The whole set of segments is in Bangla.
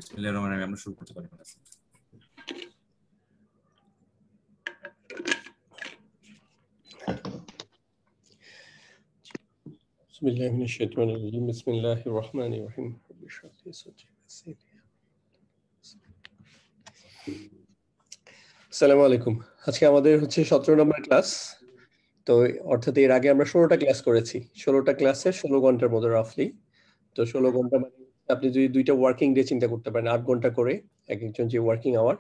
বিসমিল্লাহির রহমানির রহিম। আমরা শুরু করতে পারি ক্লাস। বিসমিল্লাহি মিনাশ শাইতানির রাজিম। বিসমিল্লাহির রহমানির রহিম। আসসালামু আলাইকুম। আজকে আমাদের হচ্ছে 17 নম্বর ক্লাস। তো অর্থাৎ এর আগে আমরা 16টা ক্লাস করেছি। 16টা ক্লাসে 16 ঘন্টার মতো রাফলি। তো 16 ঘন্টা মানে আপনি যদি দুইটা ওয়ার্কিং ডে চিন্তা করতে পারেন, 8 ঘন্টা করে এক একজন যে ওয়ার্কিং আওয়ার,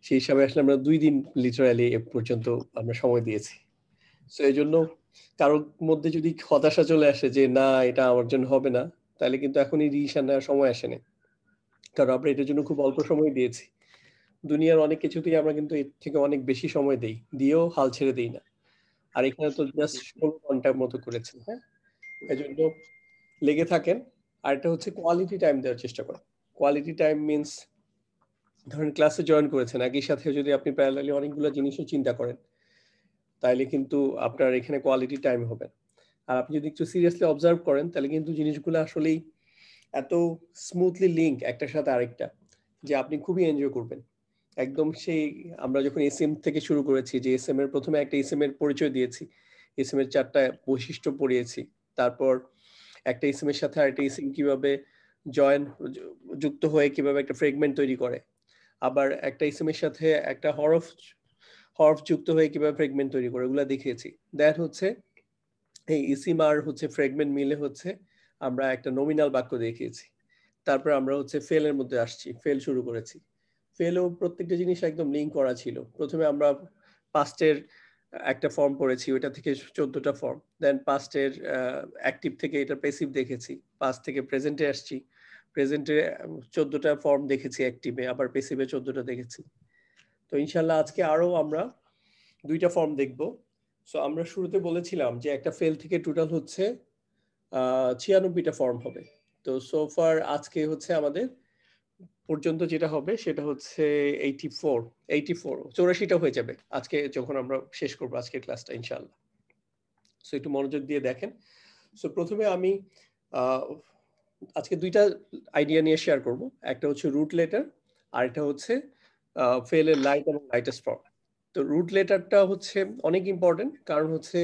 সেই হিসাবে আসলে আমরা 2 দিন লিটারালি এ পর্যন্ত আমরা সময় দিয়েছি। সো এই জন্য কারোর মধ্যে যদি হতাশা চলে আসে যে না এটা আমার জন্য হবে না, তাহলে কিন্তু এখনই রিভিশন নেওয়ার সময় আসে না। কারণ আমরা এটার জন্য খুব অল্প সময় দিয়েছি। দুনিয়ার অনেক কিছুতেই আমরা কিন্তু এর থেকে অনেক বেশি সময় দেই, দিয়েও হাল ছেড়ে দিই না। আর এখানে তো জাস্ট 16 ঘন্টার মতো করেছি। হ্যাঁ, এই জন্য লেগে থাকেন। আর এটা হচ্ছে কোয়ালিটি টাইম দেওয়ার চেষ্টা করেন। কোয়ালিটি টাইম মিনস ধরেন ক্লাসে জয়েন করেছেন, একই সাথে যদি আপনি প্যারালালি অনেকগুলো জিনিসও চিন্তা করেন, তাইলে কিন্তু আপনার এখানে কোয়ালিটি টাইম হবে। আর আপনি যদি একটু সিরিয়াসলি অবজার্ভ করেন, তাহলে কিন্তু জিনিসগুলো আসলেই এত স্মুথলি লিঙ্ক একটার সাথে আরেকটা যে আপনি খুবই এনজয় করবেন। একদম সেই আমরা যখন এসএম থেকে শুরু করেছি, যে এসএম এর প্রথমে একটা এসএম এর পরিচয় দিয়েছি, এসএম এর 4টা বৈশিষ্ট্য পড়িয়েছি, তারপর একটা এসএম এর সাথে আরেকটা এসএম কিভাবে জয়েন যুক্ত হয়ে কিভাবে একটা ফ্রেগমেন্ট তৈরি করে, আবার একটা এসএম এর সাথে একটা হরফ যুক্ত হয়ে কিভাবে ফ্রেগমেন্ট তৈরি করে, ওগুলা দেখিয়েছি। দ্যাট হচ্ছে এই ইসিম আর হচ্ছে ফ্রেগমেন্ট মিলে হচ্ছে আমরা একটা নমিনাল বাক্য দেখিয়েছি। তারপর আমরা হচ্ছে ফেলের মধ্যে আসছি, ফেল শুরু করেছি। ফেলও প্রত্যেকটা জিনিস একদম লিঙ্ক করা ছিল। প্রথমে আমরা পাস্টের একটা ফর্ম পড়েছি, ওইটা থেকে 14টা ফর্ম, দেন পাস্টের অ্যাক্টিভ থেকে এটা প্যাসিভ দেখেছি, পাস্ট থেকে প্রেজেন্টে আসছি, প্রেজেন্টে 14টা ফর্ম দেখেছি অ্যাক্টিভে, আবার প্যাসিভে 14টা দেখেছি। তো ইনশাল্লাহ আজকে আরো আমরা 2টা ফর্ম দেখবো। সো আমরা শুরুতে বলেছিলাম যে একটা ফেল থেকে টোটাল হচ্ছে 96টা ফর্ম হবে। তো সোফার আজকে হচ্ছে আমাদের পর্যন্ত যেটা হবে সেটা হচ্ছে 84টা হয়ে যাবে আজকে যখন আমরা শেষ করবো আজকের ক্লাসটা ইনশাআল্লাহ। সো একটু মনোযোগ দিয়ে দেখেন। সো প্রথমে আমি আজকে 2টা আইডিয়া নিয়ে শেয়ার করব। একটা হচ্ছে রুট লেটার, আর একটা হচ্ছে ফেলের লাইট এবং লাইটেস্ট ফর্ম। তো রুট লেটারটা হচ্ছে অনেক ইম্পর্টেন্ট, কারণ হচ্ছে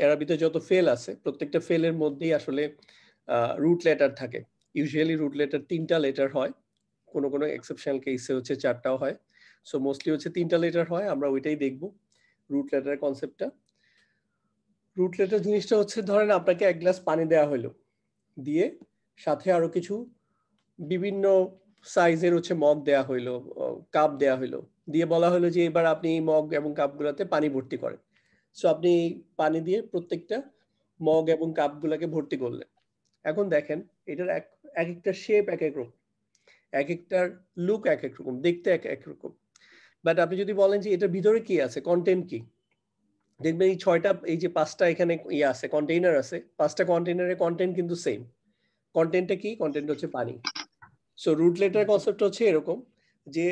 এর ভিতরে যত ফেল আছে প্রত্যেকটা ফেলের মধ্যেই আসলে রুট লেটার থাকে। ইউজুয়ালি রুট লেটার 3টা লেটার হয়, কোনো কোনো এক্সেপশনাল কেসে হচ্ছে 4টাও হয়। সো মোস্টলি হচ্ছে 3টা লেটার হয়, আমরা ওইটাই দেখব রুট লেটারের কনসেপ্টটা। রুট লেটার জিনিসটা হচ্ছে ধরেন আপনাকে 1 গ্লাস পানি দেওয়া হলো, দিয়ে সাথে আরো কিছু বিভিন্ন সাইজের হচ্ছে মগ দেয়া হইলো, কাপ দেয়া হইলো, দিয়ে বলা হলো যে এবার আপনি এই মগ এবং কাপগুলোতে পানি ভর্তি করেন। সো আপনি পানি দিয়ে প্রত্যেকটা মগ এবং কাপগুলোকে ভর্তি করলেন। এখন দেখেন এটার এক একটা শেপ এক এক রকম, এক একটার লুক এক এক রকম, দেখতে এক এক রকম। বাট আপনি যদি বলেন যে এটার ভিতরে কি আছে, কন্টেন্ট কি, দেখবেন এই 6টা এই যে 5টা এখানে ইয়ে আছে, কন্টেইনার আছে, 5টা কন্টেইনারের কন্টেন্ট কিন্তু সেম। কন্টেন্টটা কি? কন্টেন্ট হচ্ছে পানি। সো রুট লেটার কনসেপ্ট হচ্ছে এরকম যে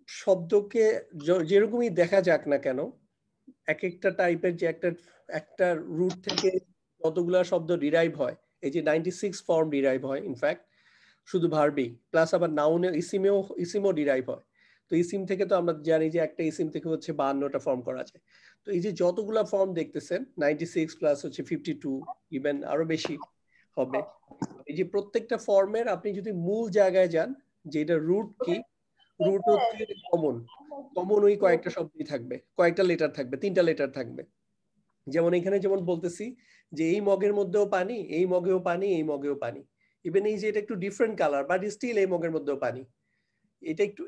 শব্দকে যেরকমই দেখা যাক না কেন, এক একটা টাইপের যে একটা রুট থেকে যতগুলা শব্দ ডিরাইভ হয়, এই যে 96 ফর্ম ডিরাইভ হয় ইনফ্যাক্ট, শুধু ভার্বই প্লাস আবার নাউনে ইসিমও ডিরাইভ হয়। তো ইসিম থেকে তো আমরা জানি যে একটা ইসিম থেকে হচ্ছে 52টা ফর্ম করা যায়। তো এই যে যতগুলা ফর্ম দেখতেছেন 96 প্লাস হচ্ছে 52, ইভেন আরো বেশি হবে। এই যে প্রত্যেকটা ফর্মের আপনি যদি মূল জায়গায় যান যে এটা রুট কি, রুট হচ্ছে কমন ওই কয়েকটা শব্দই থাকবে, কয়েকটা লেটার থাকবে, 3টা লেটার থাকবে। যেমন এখানে যেমন বলতেছি যে এই মগের মধ্যেও পানি, এই মগেও পানি, এই মগেও পানি। ইভেন এই যে এটা একটু ডিফারেন্ট কালার, বাট স্টিল এই মগের মধ্যেও পানি।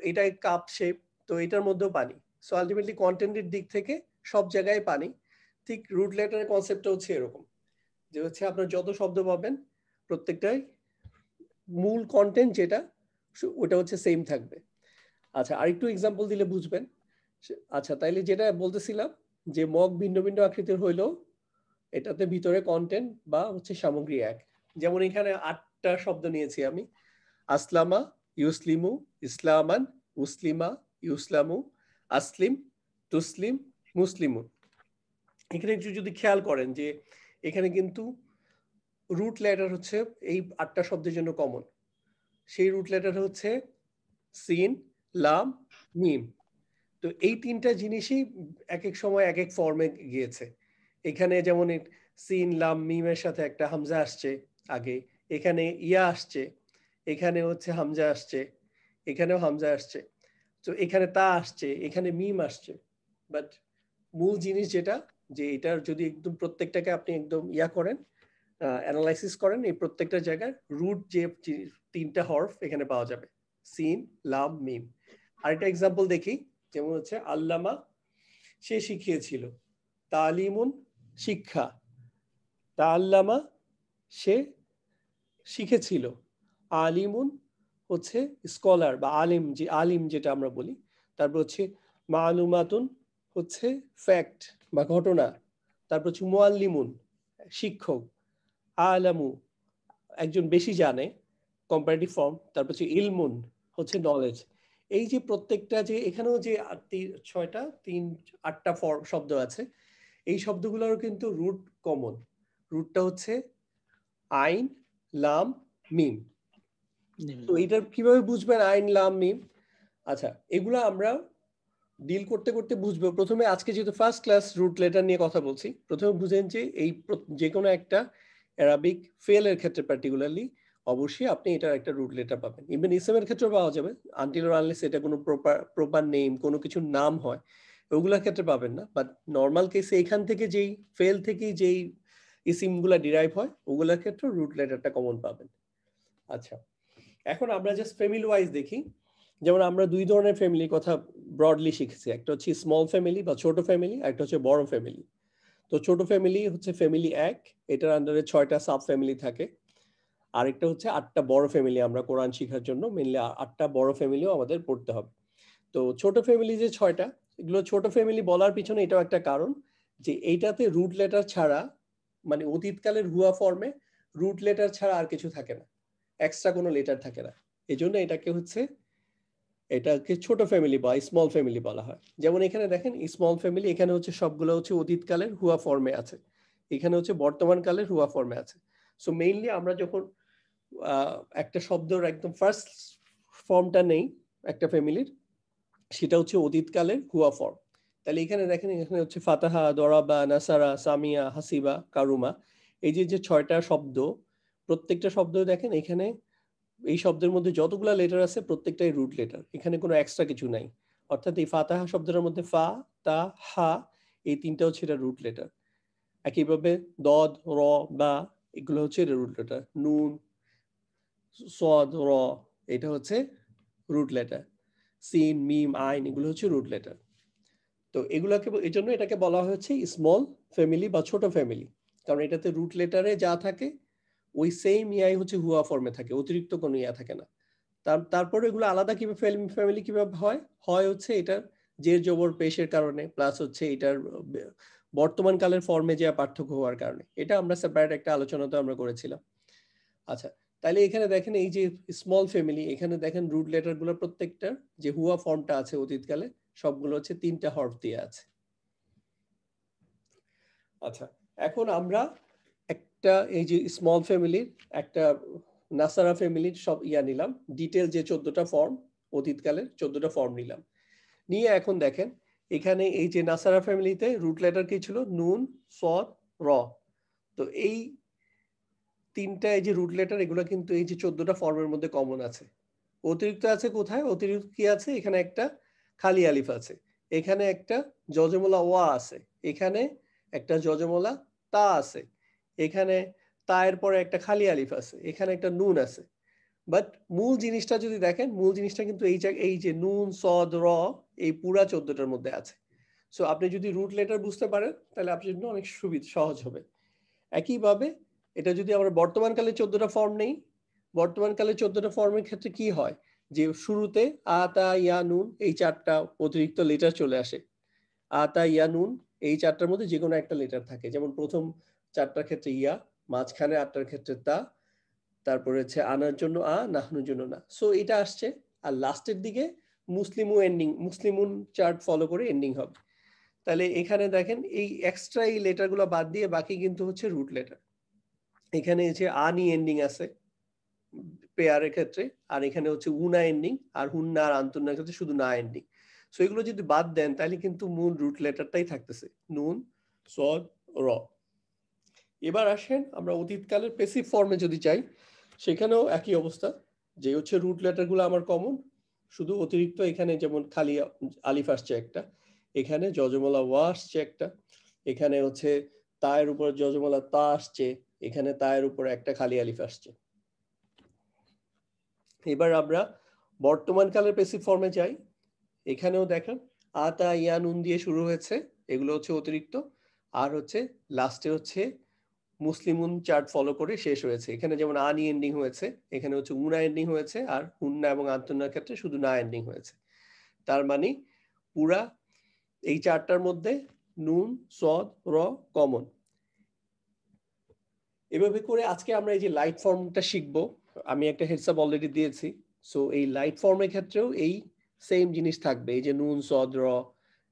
এটা কাপ শেপ, তো এটার মধ্যেও পানি। সো আলটিমেটলি কন্টেন্টের দিক থেকে সব জায়গায় পানি। ঠিক রুট লেটারের কনসেপ্টটা হচ্ছে এরকম যে হচ্ছে আপনার যত শব্দ পাবেন প্রত্যেকটাই মূল কন্টেন্ট যেটা ওটা হচ্ছে সেম থাকবে। আচ্ছা, আরেকটু এক্সাম্পল দিলে বুঝবেন। আচ্ছা, তাইলে যেটা বলতেছিলাম যে মগ ভিন্ন ভিন্ন আকৃতির হইলেও এটাতে ভিতরে কন্টেন্ট বা হচ্ছে সামগ্রী এক। যেমন এখানে 8টা শব্দ নিয়েছি আমি, আসলামা, ইউসলিমু, ইসলামান, উসলিমা, ইউসলামু, আসলিম, তুসলিম, মুসলিমুন। এখানে একটু যদি খেয়াল করেন যে এখানে কিন্তু রুট লেটার হচ্ছে এই 8টা শব্দের জন্য কমন। সেই রুট লেটার হচ্ছে সিন, লাম, মিম। তো এই তিনটা জিনিসই এক এক সময় এক এক ফর্মে গিয়েছে। এখানে যেমন সিন, লাম, মিমের সাথে একটা হামজা আসছে আগে, এখানে ইয়া আসছে, এখানে হচ্ছে হামজা আসছে, এখানেও হামজা আসছে, তো এখানে তা আসছে, এখানে মিম আসছে। বাট মূল জিনিস যেটা, যে এটার যদি একদম প্রত্যেকটাকে আপনি একদম ইয়া করেন, অ্যানালাইসিস করেন, এই প্রত্যেকটা জায়গায় রুট যে তিনটা হরফ এখানে পাওয়া যাবে, সিন, লাম, মিম। আরেকটা এক্সাম্পল দেখি, যেমন হচ্ছে আল্লামা, সে শিখিয়েছিল, তালিমুন শিক্ষা, তাআল্লামা সে শিখেছিল, আলিমুন হচ্ছে স্কলার বা আলিম, যে আলিম যেটা আমরা বলি। তারপর হচ্ছে মালুমাতুন হচ্ছে ফ্যাক্ট বা ঘটনা। তারপর হচ্ছে মুআল্লিমুন শিক্ষক, আলামু একজন বেশি জানে, কম্পারেটিভ ফর্ম। তারপর হচ্ছে ইলমুন হচ্ছে নলেজ। এই যে প্রত্যেকটা, যে এখানেও যে 6টা 8টা ফর্ম শব্দ আছে, এই শব্দগুলোরও কিন্তু রুট কমন। রুটটা হচ্ছে আইন, লাম, মিম। তো এটা কিভাবে বুঝবেন আইন, লাম, মিম? আচ্ছা, এগুলো আমরা ডিল করতে করতে বুঝবো। প্রথমে আজকে যেহেতু ফার্স্ট ক্লাস রুট লেটার নিয়ে কথা বলছি, প্রথমে বুঝেন যে এই যে কোনো একটা অ্যারাবিক ফেলের ক্ষেত্রে পার্টিকুলারলি অবশ্যই আপনি এটার একটা রুট লেটার পাবেন। ইভেন ইসমের ক্ষেত্রেও পাওয়া যাবে, আনটিল অর আনলেস এটা কোনো প্রপার নেম, কোনো কিছুর নাম হয়, ওগুলোর ক্ষেত্রে পাবেন না। বাট নর্মাল কেসে এখান থেকে যেই ফেল থেকে যেই ইসিমগুলা ডিরাইভ হয়, ওগুলোর ক্ষেত্রে রুট লেটারটা কমন পাবেন। আচ্ছা, এখন আমরা জাস্ট ফ্যামিলি ওয়াইজ দেখি। যেমন আমরা দুই ধরনের ফ্যামিলির কথা ব্রডলি শিখেছি, একটা হচ্ছে স্মল ফ্যামিলি বা ছোট ফ্যামিলি, একটা হচ্ছে বড় ফ্যামিলি। তো ছোট ফ্যামিলি হচ্ছে ফ্যামিলি 1, এটার আন্ডারে 6টা সাব ফ্যামিলি থাকে। আরেকটা হচ্ছে 8টা বড় ফ্যামিলি, আমরা কোরআন শেখার জন্য মেনলি 8টা বড় ফ্যামিলিও আমাদের পড়তে হবে। তো ছোট ফ্যামিলি যে 6টা, এগুলো ছোট ফ্যামিলি বলার পিছনে এটাও একটা কারণ, যে এইটাতে রুট লেটার ছাড়া, মানে অতীতকালের হুয়া ফর্মে রুট লেটার ছাড়া আর কিছু থাকে না, এক্সট্রা কোনো লেটার থাকে না। এই জন্য এটাকে ছোট ফ্যামিলি বা স্মল ফ্যামিলি বলা হয়। যেমন এখানে দেখেন স্মল ফ্যামিলি, এখানে হচ্ছে সবগুলো হচ্ছে অতীতকালের হুয়া ফর্মে আছে, এখানে হচ্ছে বর্তমান কালের হুয়া ফর্মে আছে। সো মেইনলি আমরা যখন একটা শব্দের একদম ফার্স্ট ফর্মটা নেই একটা ফ্যামিলির, সেটা হচ্ছে অতীতকালের হুয়া ফর্ম। তাহলে এখানে দেখেন, এখানে হচ্ছে ফাতাহা, দরাবা, নাসারা, সামিয়া, হাসিবা, কারুমা। এই যে 6টা শব্দ, প্রত্যেকটা শব্দ দেখেন এখানে এই শব্দের মধ্যে যতগুলা লেটার আছে প্রত্যেকটাই রুট লেটার, এখানে কোনো এক্সট্রা কিছু নাই। অর্থাৎ এই ফাতাহা শব্দের মধ্যে ফা, তা, হা, এই তিনটা হচ্ছে এটা রুট লেটার। একইভাবে দদ, র, বা, এগুলো হচ্ছে রুট লেটার। নুন, সদ, র, এটা হচ্ছে রুট লেটার। সিন, মিম, আইন, এগুলো হচ্ছে রুট লেটার। তো এগুলোকে, এই জন্য এটাকে বলা হচ্ছে স্মল ফ্যামিলি বা ছোট ফ্যামিলি, কারণ এটাতে রুট লেটারে যা থাকে ওই সেম ইয়াই হচ্ছে হুয়া ফর্মে থাকে, অতিরিক্ত কোনো ইয়া থাকে না। তারপরে এগুলো আলাদা কিভাবে ফ্যামিলি কিভাবে হয়, হচ্ছে এটার জের জবর পেশের কারণে, প্লাস হচ্ছে এটার বর্তমান কালের ফর্মে যে পার্থক্য হওয়ার কারণে। এটা আমরা সেপারেট একটা আলোচনাতে আমরা করেছিলাম। আচ্ছা, তাহলে এখানে দেখেন এই যে স্মল ফ্যামিলি, এখানে দেখেন রুট লেটার গুলো প্রত্যেকটা যে হুয়া ফর্মটা আছে অতীতকালে, সবগুলো হচ্ছে 3টা হরফ দিয়ে আছে। আচ্ছা, এখন আমরা একটা এই যে স্মল ফ্যামিলির একটা নাসারা ফ্যামিলির সব ইয়া নিলাম, ডিটেল যে 14টা ফর্ম, অতীতকালের 14টা ফর্ম নিলাম, নিয়ে এখন দেখেন এখানে এই যে নাসারা ফ্যামিলিতে রুট লেটার কি ছিল, নুন, সদ, র। তো এই তিনটা এই যে রুট লেটার, এগুলো কিন্তু এই যে 14টা ফর্মের মধ্যে কমন আছে। অতিরিক্ত আছে কোথায়? অতিরিক্ত কি আছে? এখানে একটা খালি আলিফ আছে, এখানে একটা যজমলা ওয়া আছে, এখানে একটা যজমলা তা আছে, এখানে তায়ের পরে একটা খালি আলিফ আছে, এখানে একটা নুন আছে। বাট মূল জিনিসটা যদি দেখেন, মূল জিনিসটা কিন্তু এই যে নুন, সদ, র, এই পুরা 14টার মধ্যে আছে। সো আপনি যদি রুট লেটার বুঝতে পারেন তাহলে আপনার জন্য অনেক সহজ হবে। একইভাবে এটা যদি আমরা বর্তমানকালে 14টা ফর্ম নেই, বর্তমানকালে 14টা ফর্মের ক্ষেত্রে কি হয়, যে শুরুতে আ, তা, ইয়া, নুন এই 4টা অতিরিক্ত লেটার চলে আসে। আ, তা, ইয়া, নুন এই 4টার মধ্যে যে কোনো একটা লেটার থাকে, যেমন প্রথম 4টার ক্ষেত্রে ইয়া, মাঝখানে 8টার ক্ষেত্রে তা, তারপরে হচ্ছে আনার জন্য আ, নাহনুর জন্য না। সো এটা আসছে, আর লাস্টের দিকে মুসলিমুন চার্ট ফলো করে এন্ডিং হবে। তাহলে এখানে দেখেন এই এক্সট্রা এই লেটারগুলো বাদ দিয়ে বাকি কিন্তু হচ্ছে রুট লেটার। এখানে যে আ নিয়ে এন্ডিং আছে, পেয়ারের ক্ষেত্রে, আর এখানে হচ্ছে উনা এন্ডিং, আর হুন্না আর আন্তনার ক্ষেত্রে শুধু না এন্ডিং। সো এগুলো যদি বাদ দেন তাহলে কিন্তু মূল রুট লেটারটাই থাকতেছে, নুন, সদ, র। এবার আসেন আমরা অতীতকালের প্যাসিভ ফর্মে যদি চাই, সেখানেও একই অবস্থা, যে হচ্ছে রুট লেটারগুলো আমার কমন, শুধু অতিরিক্ত এখানে যেমন খালি আলিফ আসছে একটা, এখানে যজমলা ওয়া আসছে একটা, এখানে হচ্ছে তায়ের উপর যজমলা তা আসছে, এখানে তায়ের উপর একটা খালি আলিফ আসছে। এবার আমরা বর্তমান কালের প্যাসিভ ফর্মে যাই, এখানেও দেখেন আতা ইয়া নুন দিয়ে শুরু হয়েছে, এগুলো হচ্ছে অতিরিক্ত, আর হচ্ছে লাস্টে হচ্ছে মুসলিমুন চার্ট ফলো করে শেষ হয়েছে। এখানে যেমন আনি এন্ডিং হয়েছে, এখানে হচ্ছে উনা এন্ডিং হয়েছে, আর হুন্না এবং আন্তনার ক্ষেত্রে শুধু না এন্ডিং হয়েছে। তার মানে পুরা এই চারটার মধ্যে নুন, সদ, র কমন। এভাবে করে আজকে আমরা এই যে লাইট ফর্মটা শিখবো, আমি একটা হেডসআপ অলরেডি দিয়েছি। সো এই লাইট ফর্মের ক্ষেত্রেও এই সেম জিনিস থাকবে, এই যে নুন, সদ, র,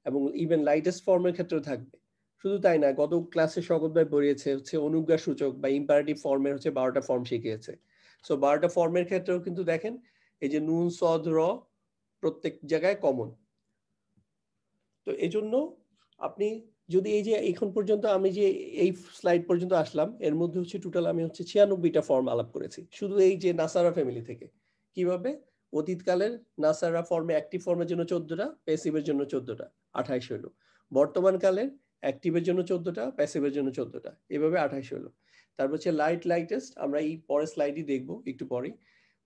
এবং ইভেন লাইটেস্ট ফর্মের ক্ষেত্রেও থাকবে। শুধু তাই না, গত ক্লাসে শকত ভাই পড়িয়েছে হচ্ছে অনুজ্ঞা সূচক বা ইম্পারেটিভ ফর্মের হচ্ছে 12টা ফর্ম শিখিয়েছে। সো 12টা ফর্মের ক্ষেত্রেও কিন্তু দেখেন এই যে নুন, সদ, র প্রত্যেক জায়গায় কমন। তো এই জন্য আপনি যদি এই যে এখন পর্যন্ত আমি যে এই স্লাইড পর্যন্ত আসলাম, এর মধ্যে হচ্ছে টোটাল আমি হচ্ছে 96টা ফর্ম আলাপ করেছি, শুধু এই যে নাসারা ফ্যামিলি থেকে। কিভাবে? অতীতকালের নাসারা ফর্মে অ্যাক্টিভ ফর্মের জন্য 14টা, প্যাসিভের জন্য 14টা, 28 হলো। বর্তমান কালের অ্যাক্টিভের জন্য 14টা, প্যাসিভের জন্য 14টা, এভাবে 28 হলো। তারপর হচ্ছে লাইটেস্ট, আমরা এই পরের স্লাইডই দেখবো একটু পরেই,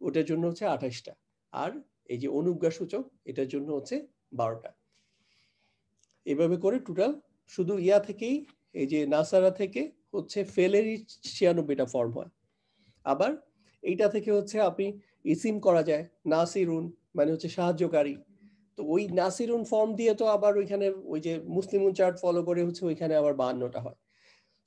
ওটার জন্য হচ্ছে 28টা। আর এই যে অনুজ্ঞা সূচক, এটার জন্য হচ্ছে 12টা। এভাবে করে টোটাল শুধু ইয়া থেকেই, এই যে নাসারা থেকে হচ্ছে ফেলেরই 96টা ফর্ম হয়। আবার এইটা থেকে হচ্ছে আপনি ইসিম করা যায়, নাসিরুন মানে হচ্ছে সাহায্যকারী। তো ওই নাসিরুন ফর্ম দিয়ে তো আবার ওইখানে ওই যে মুসলিমুন চার্ট ফলো করে হচ্ছে ওইখানে আবার 52টা হয়।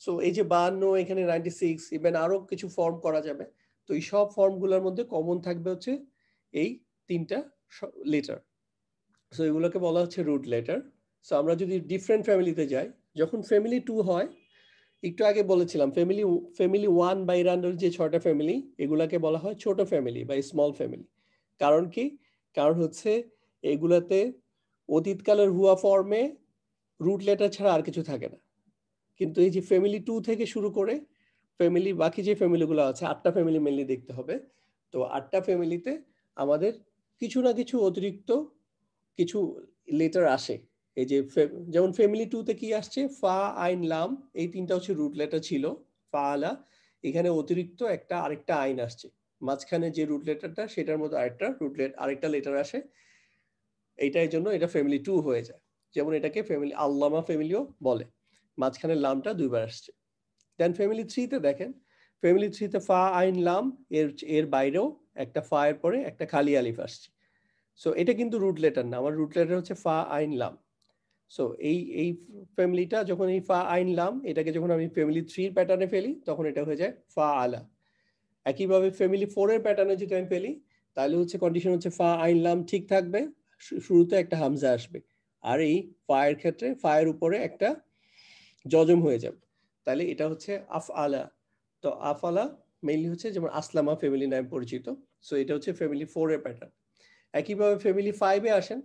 সো এই যে 52, এখানে 96, ইভেন আরো কিছু ফর্ম করা যাবে। তো এই সব ফর্মগুলোর মধ্যে কমন থাকবে হচ্ছে এই 3টা লেটার। সো এগুলোকে বলা হচ্ছে রুট লেটার। সো আমরা যদি ডিফারেন্ট ফ্যামিলিতে যাই, যখন ফ্যামিলি 2 হয়, একটু আগে বলেছিলাম ফ্যামিলি 1 বাইর আন্ডার যে 6টা ফ্যামিলি, এগুলাকে বলা হয় ছোট ফ্যামিলি বা স্মল ফ্যামিলি। কারণ কি? কারণ হচ্ছে এগুলাতে অতীতকালের হুয়া ফর্মে রুট লেটার ছাড়া আর কিছু থাকে না। কিন্তু এই যে ফ্যামিলি 2 থেকে শুরু করে ফ্যামিলি বাকি যে ফ্যামিলিগুলো আছে, 8টা ফ্যামিলি মেনলি দেখতে হবে। তো 8টা ফ্যামিলিতে আমাদের কিছু না কিছু অতিরিক্ত কিছু লেটার আসে। এই যে যেমন ফ্যামিলি 2 তে কি আসছে, ফা, আইন, লাম, এই 3টা হচ্ছে রুট লেটার ছিল। ফা, আলা, এখানে অতিরিক্ত একটা আরেকটা আইন আসছে, মাঝখানে যে রুট লেটারটা সেটার মধ্যে আরেকটা লেটার আসে, এইটার জন্য এটা ফ্যামিলি 2 হয়ে যায়। যেমন এটাকে ফ্যামিলি আল্লামা ফ্যামিলিও বলে, মাঝখানে লামটা দুইবার আসছে। দেন ফ্যামিলি 3 তে দেখেন, ফ্যামিলি 3 তে ফা, আইন, লাম, এর বাইরেও একটা ফা এর পরে একটা খালি আলিফ আসছে। সো এটা কিন্তু রুট লেটার না, আমার রুট লেটার হচ্ছে ফা, আইন, লাম। সো এই ফ্যামিলিটা যখন এই ফা, আইন, লাম, এটাকে যখন আমি ফ্যামিলি 3 এর প্যাটার্নে ফেলি, তখন এটা হয়ে যায় ফা, আলা। একইভাবে ফ্যামিলি 4 এর প্যাটার্নে যদি আমি ফেলি, তাহলে হচ্ছে কন্ডিশন হচ্ছে ফা, আইন, লাম ঠিক থাকবে, শুরুতে একটা হামজা আসবে, আর এই ফা এর ক্ষেত্রে ফা এর উপরে একটা জজম হয়ে যাবে, তাহলে এটা হচ্ছে আফ আলা। তো আফ আলা মেইনলি হচ্ছে যেমন আসলামা ফ্যামিলি নামে পরিচিত। সো এটা হচ্ছে ফ্যামিলি 4 এর প্যাটার্ন। একইভাবে ফ্যামিলি 5 এ আসেন,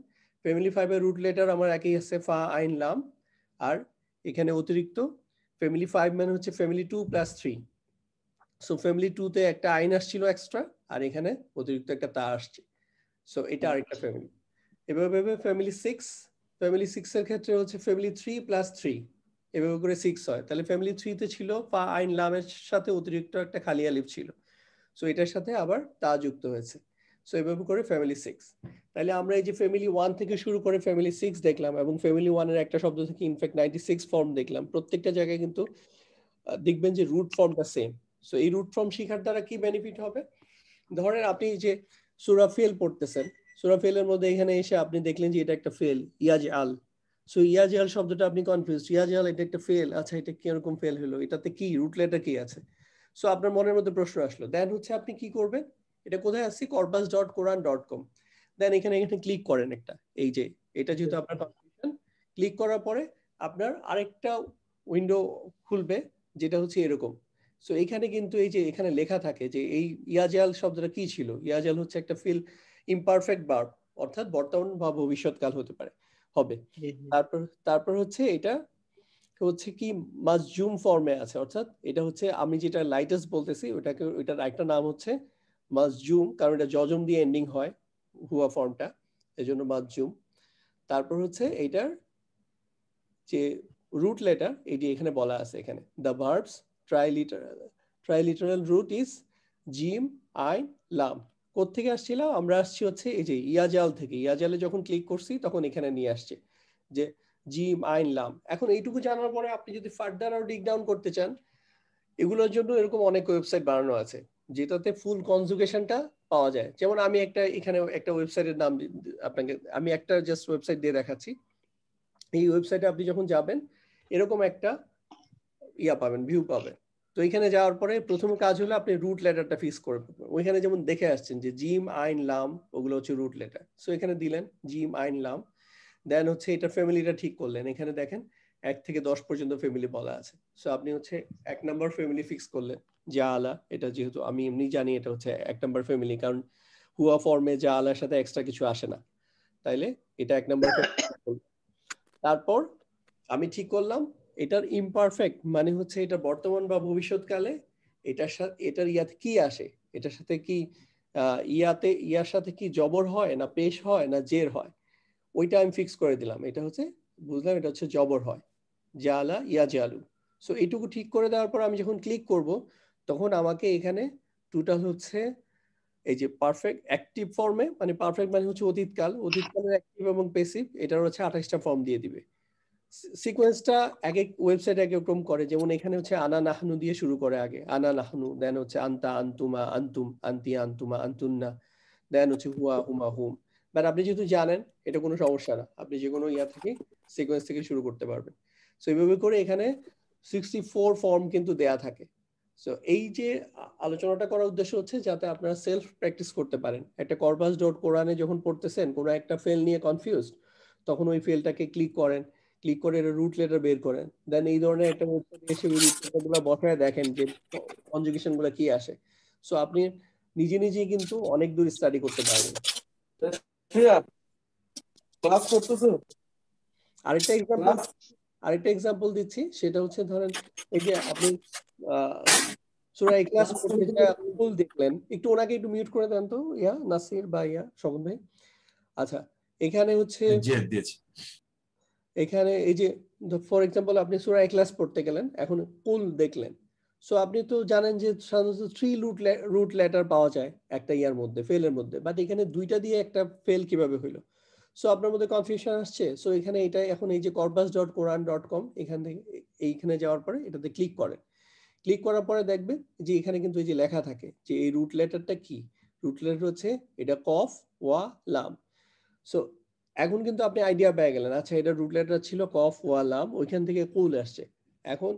ফ্যামিলি 5 এর রুট লেটার আমার একই আছে, ফা, আইন, লাম। আর এখানে অতিরিক্ত ফ্যামিলি 5 মানে হচ্ছে ফ্যামিলি 2 প্লাস 3। সো ফ্যামিলি 2 তে একটা আইন আসছিল এক্সট্রা, আর এখানে অতিরিক্ত একটা তা আসছে। সো এটা আরেকটা ফ্যামিলি। এভাবে ফ্যামিলি 6 এর ক্ষেত্রে হচ্ছে ফ্যামিলি 3 প্লাস 3, এভাবে করে 6 হয়। তাহলে ফ্যামিলি 3 তে ছিল ফা, আইন, লামের সাথে অতিরিক্ত একটা খালি আলিফ ছিল, সো এটার সাথে আবার তা যুক্ত হয়েছে। সো এভাবে করে ফ্যামিলি 6। তাহলে আমরা এই যে ফ্যামিলি 1 থেকে শুরু করে ফ্যামিলি 6 দেখলাম, এবং ফ্যামিলি 1 এর একটা শব্দ থেকে ইনফ্যাক্ট 96 ফর্ম দেখলাম। প্রত্যেকটা জায়গায় কিন্তু দেখবেন যে রুট ফর্মটা সেম। সো এই রুট ফর্ম শেখার দ্বারা কি বেনিফিট হবে? ধরেন আপনি যে সূরা ফেল পড়তেছেন, সূরা ফেলের মধ্যে এখানে এসে আপনি দেখলেন যে এটা একটা ফেল, ইয়াজ আল। সো ইয়াজ আল শব্দটা আপনি কনফিউজ, ইয়াজ আল এটা একটা ফেল, আচ্ছা এটা কিরকম ফেল হলো, এটাতে কি রুট লেটার কি আছে? সো আপনার মনের মধ্যে প্রশ্ন আসলো, দেন হচ্ছে আপনি কি করবেন, এটা কোথায় আসছে, corpus.quran.com। দেন এখানে ক্লিক করেন একটা, এই যে এটা যেহেতু আপনার কনফিউশন, ক্লিক করার পরে আপনার আরেকটা উইন্ডো খুলবে, যেটা হচ্ছে এরকম, সো এখানে কিন্তু এই যে এখানে লেখা থাকে যে এই ইয়াজাল শব্দটা কি ছিল। ইয়াজাল হচ্ছে একটা ফিল ইমপারফেক্ট ভার্ব, অর্থাৎ বর্তমান বা ভবিষ্যৎকাল হতে পারে, হবে। তারপর তারপর হচ্ছে এটা হচ্ছে কি মাজজুম ফর্মে আছে, অর্থাৎ এটা হচ্ছে আমি যেটা লাইটেস্ট বলতেছি ওটাকে, ওইটার একটা নাম হচ্ছে মাজজুম, কারণ এটা জজম দিয়ে এন্ডিং হয় হুয়া ফর্মটা, এজন্য মাজজুম। তারপর হচ্ছে এইটার যে রুট লেটার এটি এখানে বলা আছে, এখানে the verbs triliteral root is জিম আইন লাম। কোত্থেকে আসছিলাম আমরা, আসছি হচ্ছে এই যে ইয়াজাল থেকে। ইয়াজালে যখন ক্লিক করছি তখন এখানে নিয়ে আসছে যে জিম আইন লাম। এখন এইটুকু জানার পরে আপনি যদি ফার্দার আর ডিগ ডাউন করতে চান, এগুলোর জন্য এরকম অনেক ওয়েবসাইট বানানো আছে যেটাতে ফুল কনজুগেশনটা পাওয়া যায়। যেমন আমি একটা এখানে একটা ওয়েবসাইটের নাম আপনাকে, আমি একটা জাস্ট ওয়েবসাইট দিয়ে দেখাচ্ছি। এই ওয়েবসাইটে আপনি যখন যাবেন এরকম একটা ইয়া পাবেন, ভিউ পাবেন। তো এখানে যাওয়ার পরে প্রথম কাজ হলো আপনি রুট লেটারটা ফিক্স করে ফেলবেন। ওইখানে যেমন দেখে আসছেন যে জিম আইন লাম, ওগুলো হচ্ছে রুট লেটার। সো এখানে দিলেন জিম আইন লাম, দেন হচ্ছে এটা ফ্যামিলিটা ঠিক করলেন। এখানে দেখেন 1 থেকে 10 পর্যন্ত ফ্যামিলি বলা আছে। সো আপনি হচ্ছে 1 নাম্বার ফ্যামিলি ফিক্স করলেন, যা আলা। এটা যেহেতু আমি এমনি জানি এটা হচ্ছে 1 নাম্বার ফ্যামিলি, কারণ হুয়া ফর্মে যা আলার সাথে এক্সট্রা কিছু আসে না, তাইলে এটা 1 নাম্বার ফ্যামিলি। তারপর আমি ঠিক করলাম এটার ইমপারফেক্ট মানে হচ্ছে এটা বর্তমান বা ভবিষ্যৎকালে এটার সাথে এটার ইয়াতে কি আসে, এটার সাথে কি ইয়ার সাথে কি জবর হয় না পেশ হয় না জের হয়, ওইটা আমি ফিক্স করে দিলাম। এটা হচ্ছে বুঝলাম এটা হচ্ছে জবর হয়, জালা ইয়া জালু। সো এইটুকু ঠিক করে দেওয়ার পর আমি যখন ক্লিক করব তখন আমাকে এখানে টোটাল হচ্ছে এই যে পারফেক্ট অ্যাক্টিভ ফর্মে, মানে পারফেক্ট মানে হচ্ছে অতীতকাল, অতীতকালের অ্যাক্টিভ এবং প্যাসিভ এটার হচ্ছে 28টা ফর্ম দিয়ে দিবে। সিকোয়েন্সটা এক এক ওয়েবসাইট এক এক রকম করে। যেমন এখানে হচ্ছে আনা নাহনু দিয়ে শুরু করে, আগে আনা নাহনু, দেন হচ্ছে আন্তা আন্তুমা আন্তুম আন্তি আন্তুমা আন্তুন্না, দেন হচ্ছে হুয়া হুমা হুম। বাট আপনি যেহেতু জানেন এটা কোনো সমস্যা না, আপনি যে কোনো ইয়া থেকে সিকোয়েন্স থেকে শুরু করতে পারবেন। সো এইভাবে করে এখানে 64 ফর্ম কিন্তু দেয়া থাকে। সো এই যে আলোচনাটা করার উদ্দেশ্য হচ্ছে যাতে আপনারা সেলফ প্র্যাকটিস করতে পারেন। একটা কর্পাস ডট কোরআনে যখন পড়তেছেন কোনো একটা ফেল নিয়ে কনফিউজড, তখন ওই ফেলটাকে ক্লিক করেন, ক্লিক করে এটা রুট লেটার বের করেন, দেন এই ধরনের একটা ওয়েবসাইটে এসে ওই রুট লেটার গুলো বসায় দেখেন যে কনজুগেশন গুলো কি আসে। সো আপনি নিজে নিজেই কিন্তু অনেক দূর স্টাডি করতে পারবেন। ক্লাস করতেছো? আরেকটা এক্সাম্পল দিচ্ছি, সেটা হচ্ছে ধরেন এই যে আপনি সূরা ইখলাস পড়তে যা ফুল দেখলেন, একটু ওনাকে একটু মিউট করে দেন তো, ইয়া নাসির বা ইয়া শগুন ভাই। আচ্ছা, এখানে হচ্ছে এখানে এই যে ফর এক্সাম্পল আপনি সূরা ইখলাস পড়তে গেলেন, এখন কুল দেখলেন। সো আপনি তো জানেন যে সাধারণত 3 রুট লেটার পাওয়া যায় একটা ইয়ার মধ্যে, ফেলের মধ্যে, বাট এখানে 2টা দিয়ে একটা ফেল কিভাবে হইলো? সো আপনার মধ্যে কনফিউশন আসছে। সো এখানে এটা এখন এই যে corpus.quran.com, এখান থেকে এইখানে যাওয়ার পরে এটাতে ক্লিক করেন। ক্লিক করার পরে দেখবেন যে এখানে কিন্তু এই যে লেখা থাকে যে এই রুট লেটারটা কি। রুট লেটার হচ্ছে এটা কফ ওয়া লাম। সো এখন কিন্তু আপনি আইডিয়া পেয়ে গেলেন, আচ্ছা এটা রুট লেটার ছিল কফ ওয়া লাম, ওইখান থেকে কুল আসছে। এখন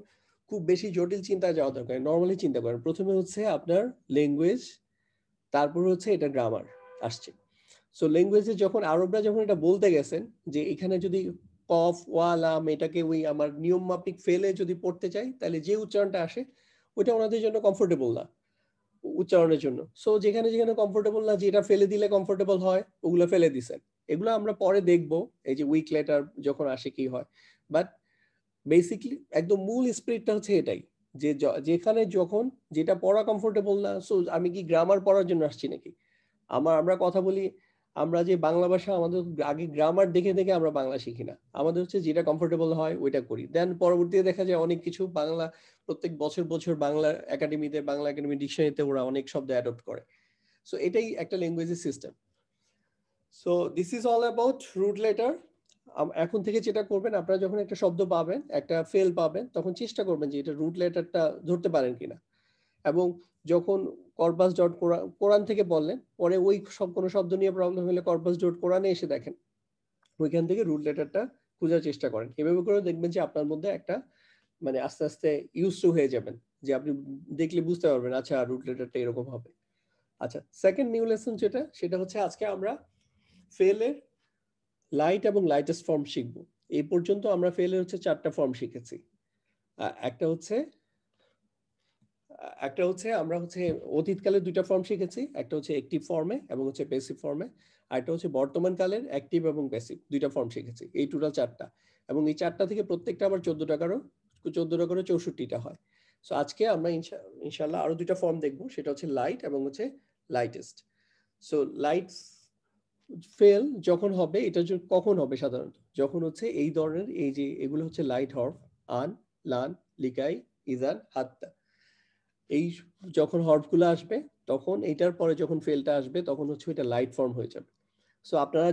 খুব বেশি জটিল চিন্তা যাওয়া দরকার, নর্মালি চিন্তা করেন। প্রথমে হচ্ছে আপনার ল্যাঙ্গুয়েজ, তারপর হচ্ছে এটা গ্রামার আসছে। সো ল্যাঙ্গুয়েজে যখন আরবরা যখন এটা বলতে গেছেন যে এখানে যদি কফ ওয়া লাম এটাকে ওই আমার নিয়ম মাফিক ফেলে যদি পড়তে চাই, তাহলে যে উচ্চারণটা আসে ওইটা ওনাদের জন্য কমফোর্টেবল না উচ্চারণের জন্য। সো যেখানে যেখানে কমফোর্টেবল না, যেটা ফেলে দিলে কমফোর্টেবল হয় ওগুলো ফেলে দিছেন। এগুলো আমরা পরে দেখবো এই যে উইক লেটার যখন আসে কি হয়। বাট বেসিকলি একদম মূল স্পিরিটটা হচ্ছে এটাই, যে যেখানে যখন যেটা পড়া কমফোর্টেবল না, সো আমি কি গ্রামার পড়ার জন্য আসছি নাকি? আমরা কথা বলি, আমরা যে বাংলা ভাষা, আমাদের আগে গ্রামার দেখে দেখে আমরা বাংলা শিখি না। আমাদের হচ্ছে যেটা কমফোর্টেবল হয় ওইটা করি, দেন পরবর্তীতে দেখা যায় অনেক কিছু বাংলা প্রত্যেক বছর বছর বাংলা একাডেমিতে, বাংলা একাডেমি ডিকশনারিতে ওরা অনেক শব্দ অ্যাডপ্ট করে। সো এটাই একটা ল্যাঙ্গুয়েজের system. So this is all about root letter. এখন থেকে যেটা করবেন, আপনারা যখন একটা শব্দ পাবেন, একটা ফেল পাবেন, তখন চেষ্টা করবেন যে এটা রুট লেটারটা ধরতে পারেন কিনা। এবং যখন corpus.quran থেকে বললেন, পরে ওই সব কোনো শব্দ নিয়ে প্রবলেম হলে corpus.quran-এ এসে দেখেন, ওইখান থেকে রুট লেটারটা খোঁজার চেষ্টা করেন। এভাবে করে দেখবেন যে আপনার মধ্যে একটা মানে আস্তে আস্তে ইউজ টু হয়ে যাবেন, যে আপনি দেখলে বুঝতে পারবেন আচ্ছা রুট লেটারটা এরকম হবে। আচ্ছা, সেকেন্ড নিউ লেসন যেটা, সেটা হচ্ছে আজকে আমরা ফেলের লাইট এবং লাইটেস্ট ফর্ম শিখব। এই পর্যন্ত আমরা ফেলের হচ্ছে 4টা ফর্ম শিখেছি। একটা হচ্ছে একটা হচ্ছে আমরা হচ্ছে অতীতকালে দুইটা ফর্ম শিখেছি, একটা হচ্ছে অ্যাক্টিভ ফর্মে এবং হচ্ছে প্যাসিভ ফর্মে, আর একটা হচ্ছে বর্তমান কালের অ্যাক্টিভ এবং প্যাসিভ দুইটা ফর্ম শিখেছি, এই টোটাল 4টা। এবং এই 4টা থেকে প্রত্যেকটা আবার 14টা করে 64টা হয়। সো আজকে আমরা ইনশাআল্লাহ আরো দুইটা ফর্ম দেখবো, সেটা হচ্ছে লাইট এবং হচ্ছে লাইটেস্ট। সো লাইট ফেল যখন হবে, এটা কখন হবে সাধারণত, যখন হচ্ছে এই ধরনের এই যে এগুলো হচ্ছে লাইট হরফ, আন, লান, লিকাই, ইজান, হাত্তা, এই যখন হরফগুলো আসবে তখন এটার পরে যখন ফেলটা আসবে তখন হচ্ছে এটা লাইট ফর্ম হয়ে যাবে। সো আপনারা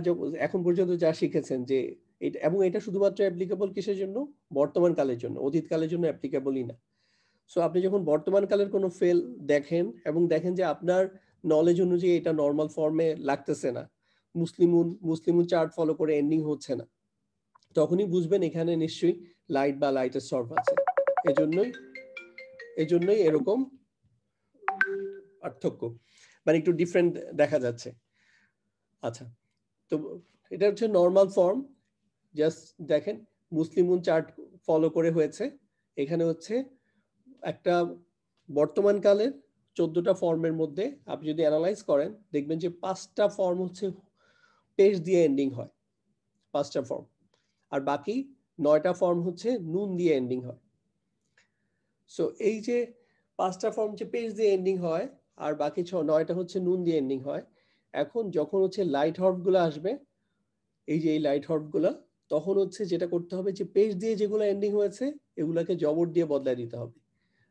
এখন পর্যন্ত যা শিখেছেন যে এটা, এবং এটা শুধুমাত্র অ্যাপ্লিকেবল কিসের জন্য, বর্তমান কালের জন্য, অতীত কালের জন্য অ্যাপ্লিকেবলই না। সো আপনি যখন বর্তমান কালের কোনো ফেল দেখেন এবং দেখেন যে আপনার নলেজ অনুযায়ী এটা নর্মাল ফর্মে লাগতেছে না, মুসলিমুন চার্ট ফলো করে এন্ডিং হচ্ছে না, তখনই বুঝবেন এখানে নিশ্চয়ই লাইট বা লাইটের সর্ভ আছে। এজন্যই এরকম পার্থক্য, মানে একটু ডিফারেন্ট দেখা যাচ্ছে। আচ্ছা, তো এটা হচ্ছে নর্মাল ফর্ম, জাস্ট দেখেন মুসলিমুন চার্ট ফলো করে হয়েছে। এখানে হচ্ছে একটা বর্তমান কালের 14টা ফর্মের মধ্যে আপনি যদি অ্যানালাইজ করেন দেখবেন যে 5টা ফর্ম হচ্ছে পেশ দিয়ে এন্ডিং হয়, 5টা ফর্ম, আর বাকি 9টা ফর্ম হচ্ছে নুন দিয়ে এন্ডিং হয়। সো এই যে 5টা ফর্ম যে পেজ দিয়ে এন্ডিং হয় আর বাকি 9টা হচ্ছে নুন দিয়ে এন্ডিং হয়, এখন যখন হচ্ছে লাইট হরফ গুলো আসবে, এই যে এই লাইট হরফ গুলো, তখন হচ্ছে যেটা করতে হবে যে পেজ দিয়ে যেগুলো এন্ডিং হয়েছে এগুলাকে জবর দিয়ে বদলায় দিতে হবে,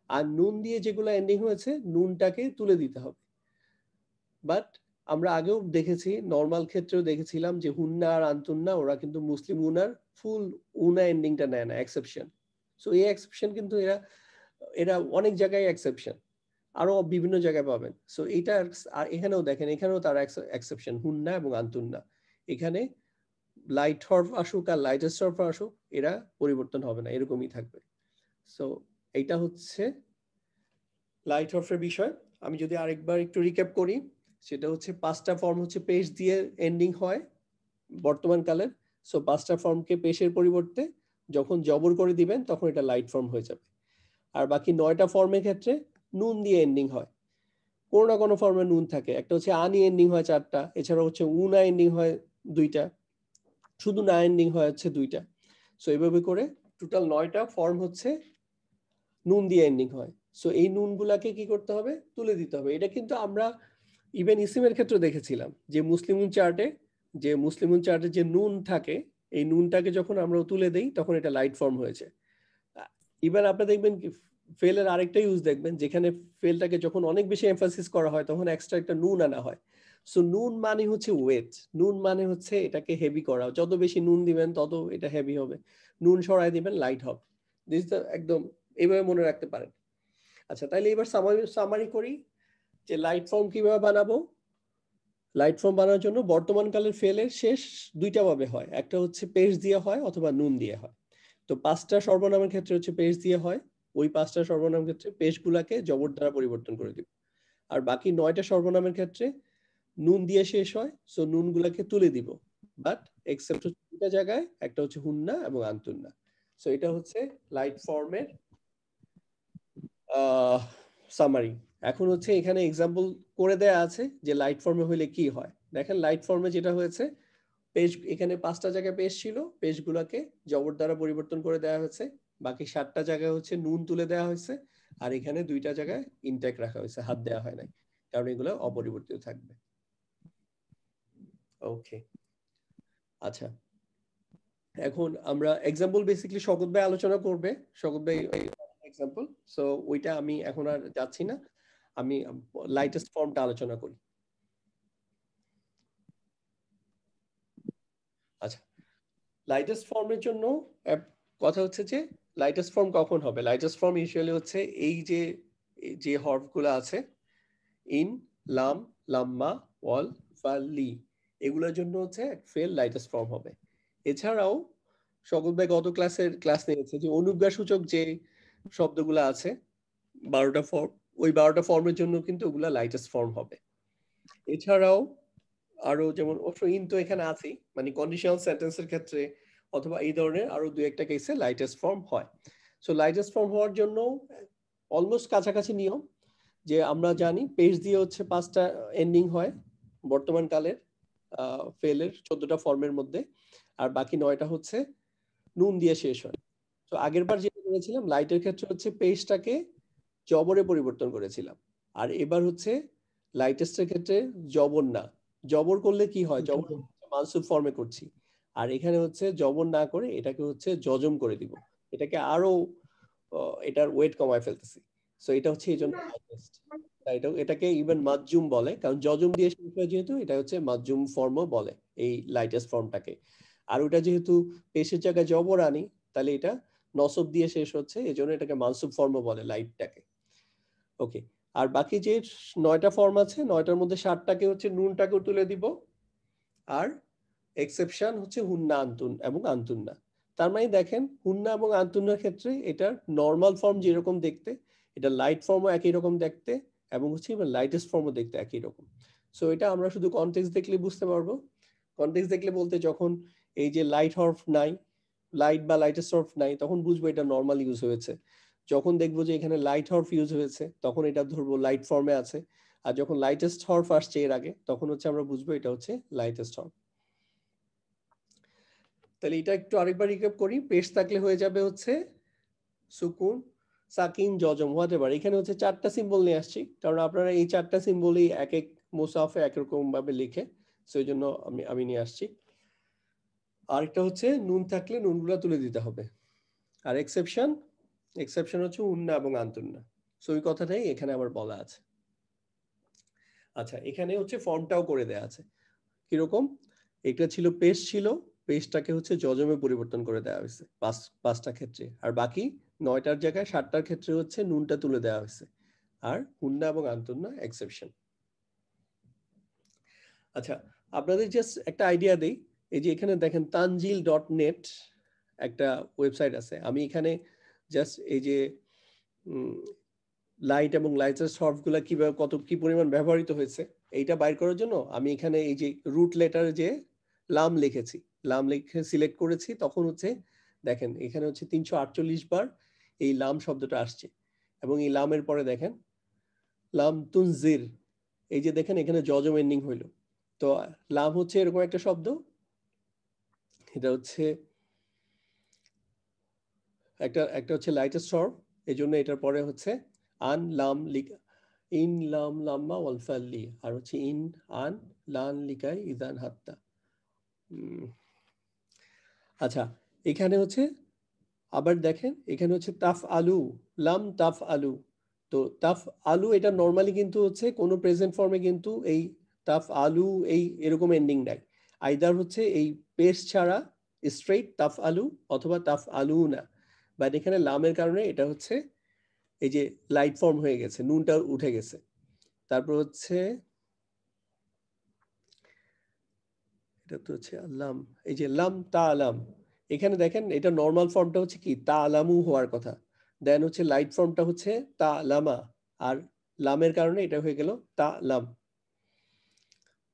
আর নুন দিয়ে যেগুলো এন্ডিং হয়েছে নুনটাকে তুলে দিতে হবে। বাট আমরা আগেও দেখেছি, নর্মাল ক্ষেত্রেও দেখেছিলাম যে হুন্না আর আন্তুন্না ওরা কিন্তু মুসলিম উনার ফুল উনা এন্ডিংটা নেয় না, এক্সেপশন। সো এই এক্সেপশন কিন্তু এরা অনেক জায়গায় এক্সেপশন, আরো বিভিন্ন জায়গায় পাবেন। সো এইটা, আর এখানেও দেখেন, এখানেও তার এক্সেপশন হুন্না এবং আন্তুন্না, এখানে লাইট হরফ আসুক আর লাইটেস্ট হরফ আসুক এরা পরিবর্তন হবে না, এরকমই থাকবে। সো এইটা হচ্ছে লাইট হরফের বিষয়। আমি যদি আরেকবার একটু রিক্যাপ করি, সেটা হচ্ছে 5টা ফর্ম হচ্ছে পেশ দিয়ে এন্ডিং হয় বর্তমান কালের। সো 5টা ফর্মকে পেশের পরিবর্তে যখন জবর করে দিবেন তখন এটা লাইট ফর্ম হয়ে যাবে। আর বাকি 9টা ফর্মের ক্ষেত্রে নুন দিয়ে এন্ডিং হয়, কোনো না কোনো ফর্মে নুন থাকে, একটা হচ্ছে আনি এন্ডিং হয় 4টা, এছাড়া হচ্ছে উনা এন্ডিং হয় 2টা, শুধু না এন্ডিং হয় হচ্ছে 2টা। সো এইভাবে করে টোটাল 9টা ফর্ম হচ্ছে নুন দিয়ে এন্ডিং হয়। সো এই নুনগুলাকে কি করতে হবে, তুলে দিতে হবে। এটা কিন্তু আমরা ইভেন ইসিমের ক্ষেত্রে দেখেছিলাম যে মুসলিমুন চার্টে যে নুন থাকে, এই নুনটাকে যখন আমরা তুলে দেই তখন এটা লাইট ফর্ম হয়েছে। ইভেন আপনি দেখবেন কি ফেলের আরেকটা ইউজ দেখবেন, যেখানে ফেলটাকে যখন অনেক বেশি এমফাসিস করা হয় তখন এক্সট্রা একটা নুন আনা হয়। সো নুন মানে হচ্ছে ওয়েট, নুন মানে হচ্ছে এটাকে হেভি করা, যত বেশি নুন দিবেন তত এটা হেভি হবে, নুন সরাই দিবেন লাইট হবে। দিস দ্য একদম এইভাবে মনে রাখতে পারেন। আচ্ছা, তাইলে এবার সামারি করি যে লাইট ফর্ম কিভাবে বানাবো। লাইট ফর্ম বানানোর জন্য বর্তমান কালের ফেলের শেষ 2টা ভাবে হয়, একটা হচ্ছে পেশ দিয়ে হয় অথবা নুন দিয়ে হয়। তো 5টা সর্বনামের ক্ষেত্রে হচ্ছে পেশ দিয়ে হয়, ওই 5টা সর্বনামের ক্ষেত্রে পেশগুলাকে জবর দ্বারা পরিবর্তন করে দিব। আর বাকি 9টা সর্বনামের ক্ষেত্রে নুন দিয়ে শেষ হয়, সো নুনগুলাকে তুলে দিব। বাট এক্সেপ্ট হচ্ছে 2টা জায়গায়, একটা হচ্ছে হুন্না এবং আন্তুন্না। সো এটা হচ্ছে লাইট ফর্মের সামারি। এখন হচ্ছে এখানে এক্সাম্পল করে দেয়া আছে যে লাইট ফর্মে হইলে কি হয়। দেখেন লাইট ফর্মে যেটা হয়েছে, পেজ এখানে 5টা জায়গায় পেজ ছিল, পেজগুলোকে জবর দ্বারা পরিবর্তন করে দেওয়া হয়েছে, বাকি 7টা জায়গায় হচ্ছে নুন তুলে দেওয়া হয়েছে, আর এখানে 2টা জায়গায় ইনটেক রাখা হয়েছে, হাত দেওয়া হয় নাই, কারণ এগুলো অপরিবর্তিত থাকবে। ওকে, আচ্ছা, এখন আমরা এক্সাম্পল বেসিক্যালি শওকত ভাই আলোচনা করবে, শওকত ভাই এক্সাম্পল। সো ওইটা আমি এখন আর যাচ্ছি না, আমি লাইটেস্ট ফর্মটা আলোচনা করি। আচ্ছা, লাইটেস্ট ফর্মের জন্য কথা হচ্ছে যে লাইটেস্ট ফর্ম কখন হবে। লাইটেস্ট ফর্ম ইউজুয়ালি হচ্ছে এই যে হরফগুলো আছে, ইন, লাম, লাম্মা, ওয়াল, ফা, লি, এগুলোর জন্য হচ্ছে ফেল লাইটেস্ট ফর্ম হবে। এছাড়াও সকল ভাই গত ক্লাস নিয়েছে যে অনুজ্ঞা সূচক যে শব্দগুলো আছে 12টা ফর্ম, ওই 12টা ফর্মের জন্য কিন্তু ওগুলা লাইটেস্ট ফর্ম হবে। এছাড়াও আরো যেমন অবশ্য ইন তো এখানে আছেই, মানে কন্ডিশনাল সেন্টেন্সের ক্ষেত্রে অথবা এই ধরনের আরো 2-একটা কেসে লাইটেস্ট ফর্ম হয়। সো লাইটেস্ট ফর্ম হওয়ার জন্য অলমোস্ট কাছাকাছি নিয়ম, যে আমরা জানি পেশ দিয়ে হচ্ছে 5টা এন্ডিং হয় বর্তমান কালের ফেলের 14টা ফর্মের মধ্যে, আর বাকি 9টা হচ্ছে নুন দিয়ে শেষ হয়। তো আগের বার যেটা করেছিলাম লাইটের ক্ষেত্রে হচ্ছে পেশটাকে জবরে পরিবর্তন করেছিলাম, আর এবার হচ্ছে লাইটেস্টের ক্ষেত্রে জবর না, জবর করলে কি হয়, জবর মানসুব ফর্মে করছি, আর এখানে হচ্ছে জবর না করে এটাকে হচ্ছে জজম করে দিব, এটাকে আরো এটার ওয়েট কমায় ফেলতেছি। সো এটা হচ্ছে এই জন্য লাইটেস্ট। এটাকে ইভেন মাজজুম বলে, কারণ জজম দিয়ে শেষ হয় যেহেতু, এটা হচ্ছে মাজজুম ফর্মও বলে এই লাইটেস্ট ফর্মটাকে। আর ওটা যেহেতু পেশের জায়গায় জবর আনি, তাহলে এটা নসব দিয়ে শেষ হচ্ছে, এই জন্য এটাকে মানসুব ফর্মও বলে লাইটটাকে। ওকে, আর বাকি যে 9টা ফর্ম আছে, 9টার মধ্যে 7টাকে হচ্ছে নুনটাকেও তুলে দিব, আর এক্সেপশন হচ্ছে হুন্না আন্তুন এবং আন্তুন্না। তার মানে দেখেন হুন্না এবং আন্তুন্নার ক্ষেত্রে এটার নর্মাল ফর্ম যেরকম দেখতে, এটা লাইট ফর্মও একই রকম দেখতে, এবং হচ্ছে লাইটেস্ট ফর্মও দেখতে একই রকম। সো এটা আমরা শুধু কনটেক্সট দেখলে বুঝতে পারবো। কনটেক্সট দেখলে বলতে যখন এই যে লাইট হরফ নাই, লাইট বা লাইটেস্ট হরফ নাই, তখন বুঝবো এটা নর্মাল ইউজ হয়েছে। যখন দেখবো যে এখানে লাইট হরফ ইউজ হয়েছে, তখন এটা ধরবো লাইট ফর্মে আছে। আর যখন লাইটেস্ট হরফ আসছে এর আগে, তখন হচ্ছে আমরা বুঝবো এটা হচ্ছে লাইটেস্ট হরফ। তাহলে এটা একটু আরেকবার রিক্যাপ করি। পেশ থাকলে হয়ে যাবে হচ্ছে সুকুন, সাকিন, জজম, হোয়াটএভার। এখানে হচ্ছে 4টা সিম্বল নিয়ে আসছি, কারণ আপনারা এই 4টা সিম্বলই এক এক মুসাফে একরকম ভাবে লিখে, সেই জন্য আমি নিয়ে আসছি। আরেকটা হচ্ছে নুন থাকলে নুনগুলা তুলে দিতে হবে। আর এক্সেপশন হচ্ছে উন্না এবং আন্তুন্না। সো ওই কথাটাই এখানে আবার বলা আছে। আচ্ছা, এখানে হচ্ছে ফর্মটাও করে দেয়া আছে কিরকম। এটা ছিল পেশ, ছিল পেশটাকে হচ্ছে জজমে পরিবর্তন করে দেওয়া হয়েছে 5টা ক্ষেত্রে, আর বাকি 9টার জায়গায় 7টার ক্ষেত্রে হচ্ছে নুনটা তুলে দেওয়া হয়েছে, আর হুন্না এবং আন্তুন্না এক্সেপশন। আচ্ছা, আপনাদের জাস্ট একটা আইডিয়া দেই। এই যে এখানে দেখেন tanjil.net একটা ওয়েবসাইট আছে, আমি এখানে জাস্ট এই যে লাইট এবং লাইটের সফটগুলা কিভাবে কত কি পরিমাণ ব্যবহৃত হয়েছে এইটা বাইর করার জন্য আমি এখানে এই যে রুট লেটার যে লাম লিখেছি, লাম লিখে সিলেক্ট করেছি, তখন হচ্ছে দেখেন এখানে হচ্ছে 348 বার এই লাম শব্দটা আসছে, এবং এই লামের পরে দেখেন লাম তুনজির, এই যে দেখেন এখানে জজম এন্ডিং হইলো। তো লাম হচ্ছে এরকম একটা শব্দ, এটা হচ্ছে একটা হচ্ছে লাইটেস্ট হরফ, এই জন্য এটার পরে হচ্ছে আন লাম লিখা, ইন লাম লাম্মা ওয়াল ফাল্লি, আর হচ্ছে ইন আন লান লিকাই ইদান হাত্তা। আচ্ছা, এখানে হচ্ছে আবার দেখেন এখানে হচ্ছে তাফ আলু, লাম তাফ আলু। তো তাফ আলু এটা নর্মালি কিন্তু হচ্ছে কোনো প্রেজেন্ট ফর্মে কিন্তু এই তাফ আলু এই এরকম এন্ডিং নাই, আইদার হচ্ছে এই পেশ ছাড়া স্ট্রেইট তাফ আলু অথবা তাফ আলু না, বাট এখানে লামের কারণে এটা হচ্ছে এই যে লাইট ফর্ম হয়ে গেছে, নুনটা উঠে গেছে। তারপর হচ্ছে এটা তো হচ্ছে আল্লাম, এই যে লাম তা আলাম, এখানে দেখেন এটা নর্মাল ফর্মটা হচ্ছে কি তা আলামু হওয়ার কথা, দেন হচ্ছে লাইট ফর্মটা হচ্ছে তা লামা, আর লামের কারণে এটা হয়ে গেল তা লাম।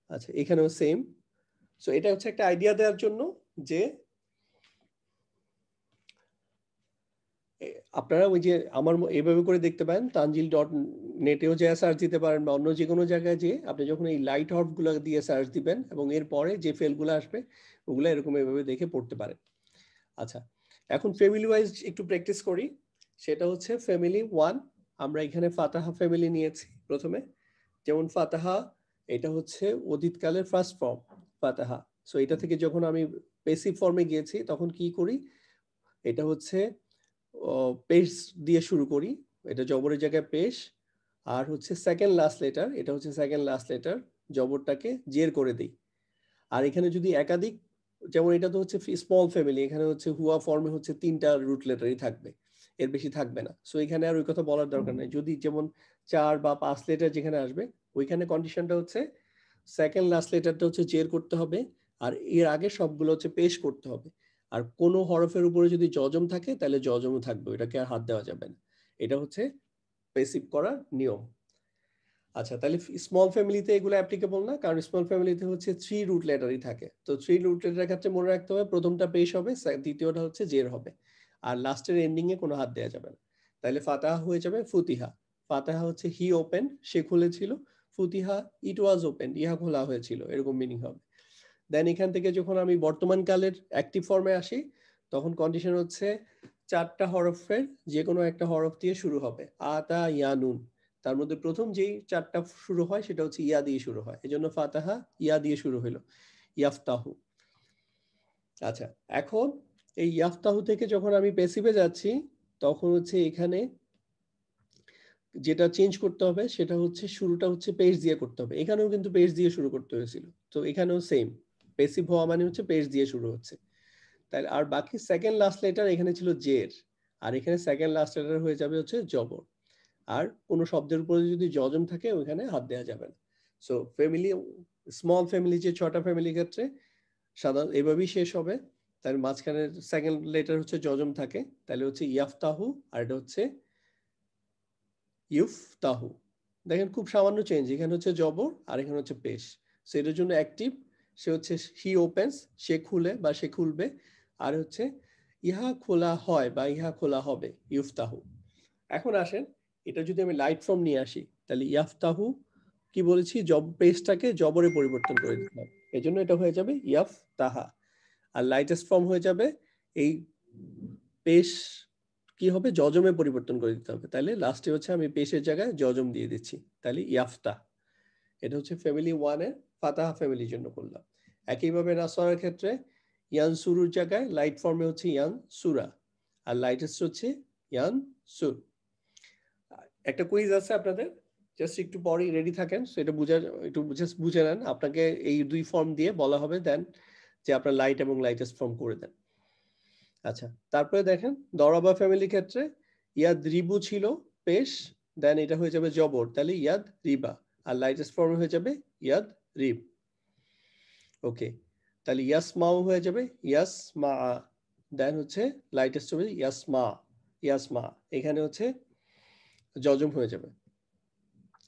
আচ্ছা, এখানেও সেম। সো এটা হচ্ছে একটা আইডিয়া দেওয়ার জন্য যে আপনারা ওই যে আমার এইভাবে করে দেখতে পারেন, tanjil.net-এও যে সার্চ দিতে পারেন, বা অন্য যে কোনো জায়গায় যে আপনি যখন এই লাইট হরফ গুলো দিয়ে সার্চ দিবেন এবং এর পরে যে ফেলগুলো আসবে ওগুলো এরকম এভাবে দেখে পড়তে পারেন। আচ্ছা, এখন ফ্যামিলি ওয়াইজ একটু প্র্যাকটিস করি। সেটা হচ্ছে ফ্যামিলি 1, আমরা এখানে ফাতাহা ফ্যামিলি নিয়েছি প্রথমে। যেমন ফাতাহা এটা হচ্ছে অতীতকালের ফার্স্ট ফর্ম ফাতাহা। সো এটা থেকে যখন আমি পেসিভ ফর্মে গিয়েছি তখন কি করি, এটা হচ্ছে পেশ দিয়ে শুরু করি, এটা জবরের জায়গায় পেশ, আর হচ্ছে সেকেন্ড লাস্ট লেটার, এটা হচ্ছে সেকেন্ড লাস্ট লেটার, জবরটাকে জের করে দিই। আর এখানে যদি একাধিক, যেমন এটা তো হচ্ছে স্মল ফ্যামিলি, এখানে হচ্ছে হুয়া ফর্মে হচ্ছে 3টা রুট লেটারই থাকবে, এর বেশি থাকবে না। সো এখানে আর ওই কথা বলার দরকার নেই। যদি যেমন 4 বা 5 লেটার যেখানে আসবে, ওইখানে কন্ডিশনটা হচ্ছে সেকেন্ড লাস্ট লেটারটা হচ্ছে জের করতে হবে, আর এর আগে সবগুলো হচ্ছে পেশ করতে হবে। আর কোনো হরফের উপরে যদি জজম থাকে তাহলে জজমও থাকবে, এটাকে আর হাত দেওয়া যাবে না। এটা হচ্ছে পেসিভ করার নিয়ম। আচ্ছা, তাহলে স্মল ফ্যামিলিতে এগুলো অ্যাপ্লিকেবল না, কারণ স্মল ফ্যামিলিতে হচ্ছে 3 রুট লেটারই থাকে। তো 3 রুট লেটারের ক্ষেত্রে মনে রাখতে হবে প্রথমটা পেশ হবে, দ্বিতীয়টা হচ্ছে জের হবে, আর লাস্টের এন্ডিং এ কোনো হাত দেওয়া যাবে না। তাহলে ফাতাহা হয়ে যাবে ফুতিহা। ফাতাহা হচ্ছে হি open, say খুলেছিল। ফুতিহা it was open, ইহা খোলা হয়েছিল, এরকম মিনিং হবে। দেন এখান থেকে যখন আমি বর্তমান কালের অ্যাক্টিভ ফর্মে আসি তখন কন্ডিশন হচ্ছে 4টা হরফের যে কোনো একটা হরফ দিয়ে শুরু হবে। আতা ইয়া নুন, তার মধ্যে প্রথম যেই 4টা শুরু হয় সেটা হচ্ছে ইয়া দিয়ে শুরু হয়, এজন্য ফাতাহা ইয়া দিয়ে শুরু হলো, ইয়াফতাহু। আচ্ছা, এখন এই ইয়াফতাহু থেকে যখন আমি পেসিভে যাচ্ছি তখন হচ্ছে এখানে যেটা চেঞ্জ করতে হবে সেটা হচ্ছে শুরুটা হচ্ছে পেশ দিয়ে করতে হবে। এখানেও কিন্তু পেশ দিয়ে শুরু করতে হয়েছিল, তো এখানেও সেম, পেসিভ হওয়া মানে হচ্ছে পেশ দিয়ে শুরু হচ্ছে। তাহলে আর বাকি সেকেন্ড লাস্ট লেটার এখানে ছিল জের, আর এখানে সেকেন্ড লাস্ট লেটার হয়ে যাবে হচ্ছে জবর। আর কোনো শব্দের উপরে যদি জজম থাকে ওখানে হাত দেওয়া যাবে না। সো ফ্যামিলি, স্মল ফ্যামিলি যে 6টা ফ্যামিলির ক্ষেত্রে সাধারণত এভাবেই শেষ হবে। তার মাঝখানে সেকেন্ড লেটার হচ্ছে জজম থাকে, তাহলে হচ্ছে ইয়াফতাহু, আর এটা হচ্ছে ইউফতাহু। দেখেন খুব সামান্য চেঞ্জ, এখানে হচ্ছে জবর আর এখানে হচ্ছে পেশ। সো এটার জন্য অ্যাক্টিভ, সে হচ্ছে হি ওপেন্স, সে খুলে বা সে খুলবে, আর হচ্ছে ইহা খোলা হয় বা ইহা খোলা হবে, ইউফতাহু। এখন আসেন এটা যদি আমি লাইট ফর্ম নিয়ে আসি তাহলে ইয়াফতাহু কি বলেছি, জব পেশটাকে জবরে পরিবর্তন করে দিতে হবে, এই জন্য এটা হয়ে যাবে ইয়াফতাহা। আর লাইটেস্ট ফর্ম হয়ে যাবে এই পেশ কি হবে, জজমে পরিবর্তন করে দিতে হবে। তাহলে লাস্টে হচ্ছে আমি পেশের জায়গায় জজম দিয়ে দিচ্ছি, তাহলে ইয়াফতা। এটা হচ্ছে ফ্যামিলি 1 এর ফাতাহা ফ্যামিলির জন্য করলাম। একইভাবে নাসরার ক্ষেত্রে ইয়ান সুরুর জায়গায় লাইট ফর্মে হচ্ছে ইয়ান সুরা, আর লাইটেস্ট হচ্ছে ইয়ান সুর। একটা কুইজ আছে আপনাদের, জাস্ট একটু পরেই রেডি থাকেন, সেটা একটু জাস্ট বুঝে নেন। আপনাকে এই 2 ফর্ম দিয়ে বলা হবে দেন যে আপনার লাইট এবং লাইটেস্ট ফর্ম করে দেন। আচ্ছা, তারপরে দেখেন দরাবা ফ্যামিলির ক্ষেত্রে ইয়াদ রিবু ছিল পেশ, দেন এটা হয়ে যাবে জবর, তাহলে ইয়াদ রিবা, আর লাইটেস্ট ফর্ম হয়ে যাবে ইয়াদ রিব। ওকে, তাহলে ইয়াসমাউ হয়ে যাবে ইয়াসমা, দেন হচ্ছে লাইটেস্ট হবে ইয়াসমা, ইয়াসমা, এখানে হচ্ছে জজম হয়ে যাবে।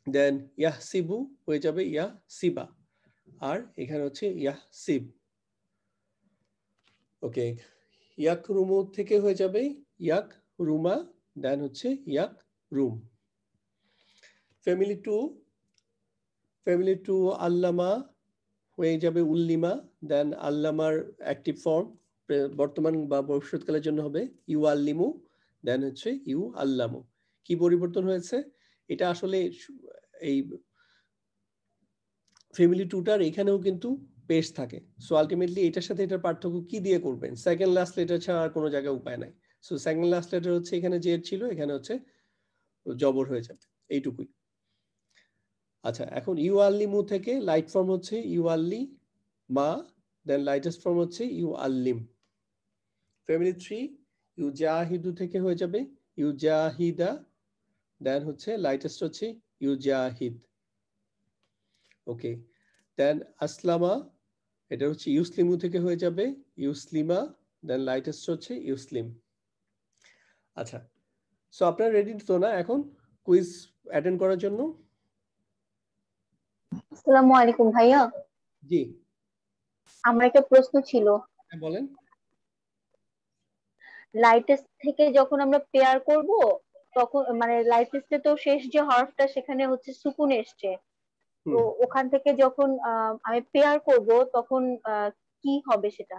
দেন ইয়াহসিবু হয়ে যাবে ইয়াসিবা, আর এখানে হচ্ছে ইয়াহসিব। ওকে, ইয়াক রুমু থেকে হয়ে যাবে ইয়াক রুমা, দেন হচ্ছে ইয়াক রুম। ফ্যামিলি টু আল্লামা হয়ে যাবে উল্লিমা, দেন আল্লামার অ্যাক্টিভ ফর্ম বর্তমান বা ভবিষ্যৎকালের জন্য হবে ইউ আল্লিমু, দেন হচ্ছে ইউ আল্লামু। কি পরিবর্তন হয়েছে, এটা আসলে এই ফ্যামিলি টুটার এখানেও কিন্তু পেশ থাকে। সো আলটিমেটলি এটার সাথে এটার পার্থক্য কি দিয়ে করবেন, সেকেন্ড লাস্ট লেটার ছাড়া আর কোনো জায়গায় উপায় নাই। সো সেকেন্ড লাস্ট লেটার হচ্ছে এখানে জের ছিল, এখানে হচ্ছে জবর হয়ে যাবে, এইটুকুই। আচ্ছা, এখন ইউ আল্লিমু থেকে লাইট ফর্ম হচ্ছে ইউ আল্লি মা, দেন লাইটেস্ট ফর্ম হচ্ছে ইউ আল্লিম। ফ্যামিলি 3 ইউ জাহিদু থেকে হয়ে যাবে ইউ জাহিদা, দেন হচ্ছে লাইটেস্ট হচ্ছে ইউ জাহিদ। ওকে, দেন আসলামা, এটা হচ্ছে ইউসলিমু থেকে হয়ে যাবে ইউসলিমা, দেন লাইটেস্ট হচ্ছে ইউসলিম। আচ্ছা, সো আপনারা রেডি তো না এখন কুইজ অ্যাটেন্ড করার জন্য? আসসালামু আলাইকুম ভাইয়া, জি, আমার একটা প্রশ্ন ছিল। হ্যাঁ বলেন। লাইটেস্ট থেকে যখন আমরা পেয়ার করব তখন মানে লাইটেস্টে তো শেষ যে হরফটা সেখানে হচ্ছে সুকুন এসছে, তো ওখান থেকে যখন আমি পেয়ার করব তখন কি হবে সেটা?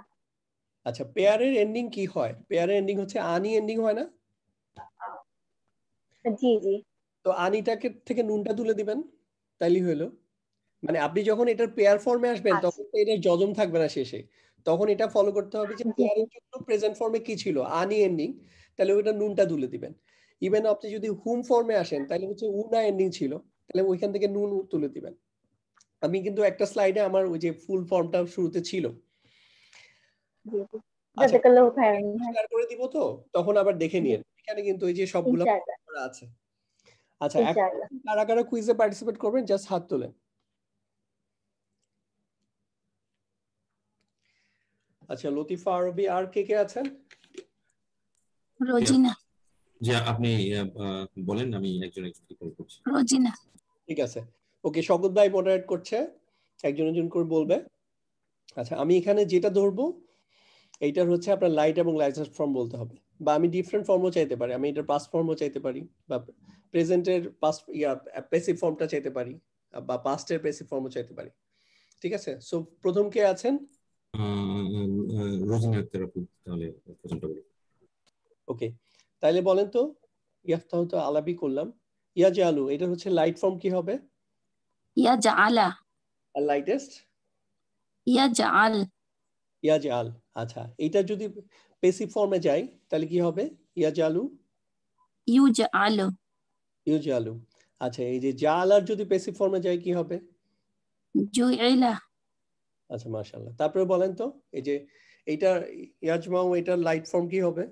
আচ্ছা, পেয়ারের এন্ডিং কি হয়, পেয়ারের এন্ডিং হচ্ছে আনি এন্ডিং হয় না? জি জি। তো আনিটাকে থেকে নুনটা তুলে দিবেন, তাইলেই হলো। মানে আপনি যখন এটার পেয়ার ফর্মে আসবেন আচ্ছা, তখন তো এটা জজম থাকবে না শেষে, তখন এটা ফলো করতে হবে যে জি জি। পেয়ারের জন্য প্রেজেন্ট ফর্মে কি ছিল, আনি এন্ডিং, তাহলে ওইটা নুনটা তুলে দিবেন। ইভেন আপনি যদি হুম ফর্মে আসেন তাহলে হচ্ছে উনা এন্ডিং ছিল, তাহলে ওইখান থেকে নুন তুলে দিবেন। আমি কিন্তু একটা স্লাইডে আমার ওই যে ফুল ফর্মটা শুরুতে ছিল। জি জি। আচ্ছা, জাযাকাল্লাহু খাইরান ভাই। শেয়ার করে দিব, তো তখন আবার দেখে জি, নিন এখানে কিন্তু এই যে সবগুলো ইনশাআল্লাহ করা আছে। আচ্ছা, এখন ইনশাআল্লাহ। কারা কারা কুইজে পার্টিসিপেট করবেন জাস্ট হাত তোলেন। আচ্ছা, লতিফা, আরবি, আর কে কে আছেন? রোজিনা। যে আপনি বলেন, আমি একজন একজনকে কল করছি। রোজিনা। ঠিক আছে, ওকে, শওকত ভাই মডারেট করছে, একজন একজন করে বলবে। আচ্ছা, আমি এখানে যেটা ধরবো এইটার হচ্ছে আপনার লাইট এবং লাইটেস্ট ফর্ম বলতে হবে, বা আমি ডিফারেন্ট ফর্মও চাইতে পারি, আমি এটার পাস্ট ফর্মও চাইতে পারি, বা প্রেজেন্টের পাস্ট প্যাসিভ ফর্মটা চাইতে পারি, বা পাস্টের প্যাসিভ ফর্মও চাইতে পারি। ঠিক আছে, সো প্রথম কে আছেন? রোজিনা আক্তার আপু, তাহলে প্রথমটা বলি। ওকে, তাহলে বলেন তো, ইয়াফতাহ তো আলাবি করলাম, ইয়াজআলু এটা হচ্ছে লাইট ফর্ম কি হবে? ইয়াজআলা। আর লাইটেস্ট? ইয়াজআল। ইয়াজআল। আচ্ছা, এটা যদি প্যাসিভ ফর্মে যাই তাহলে কি হবে? ইয়াজআলু, ইউজআলু। ইউজআলু। আচ্ছা, এই যে জাআলার যদি প্যাসিভ ফর্মে যাই কি হবে? জুইলা। আচ্ছা, মাশাআল্লাহ। তারপরে বলেন তো, এই যে এইটা ইয়াজমাউ, এটার লাইট ফর্ম কি হবে?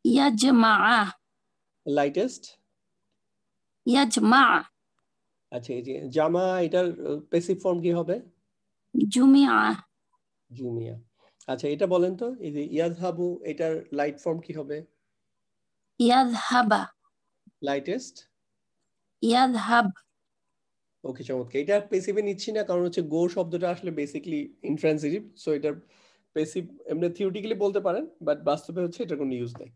ইয়াজমা। লাইটেস্ট? ইয়াজমা। আচ্ছা, এই যে জামা, এটার প্যাসিভ ফর্ম কি হবে? জুমিআ। জুমিয়া। আচ্ছা, এটা বলেন তো, এই যে ইয়াযহাবু, এটার লাইট ফর্ম কি হবে? ইয়াযহাবা। লাইটেস্ট? ইয়াযহাব। ওকে, চমৎকার। এটা প্যাসিভে নিচ্ছি না, কারণ হচ্ছে গো শব্দটা আসলে বেসিক্যালি ইনট্রান্সিটিভ, সো এটার প্যাসিভ এমনি থিওরিটিক্যালি বলতে পারেন, বাট বাস্তবে হচ্ছে এটা কোনো ইউজ নাই।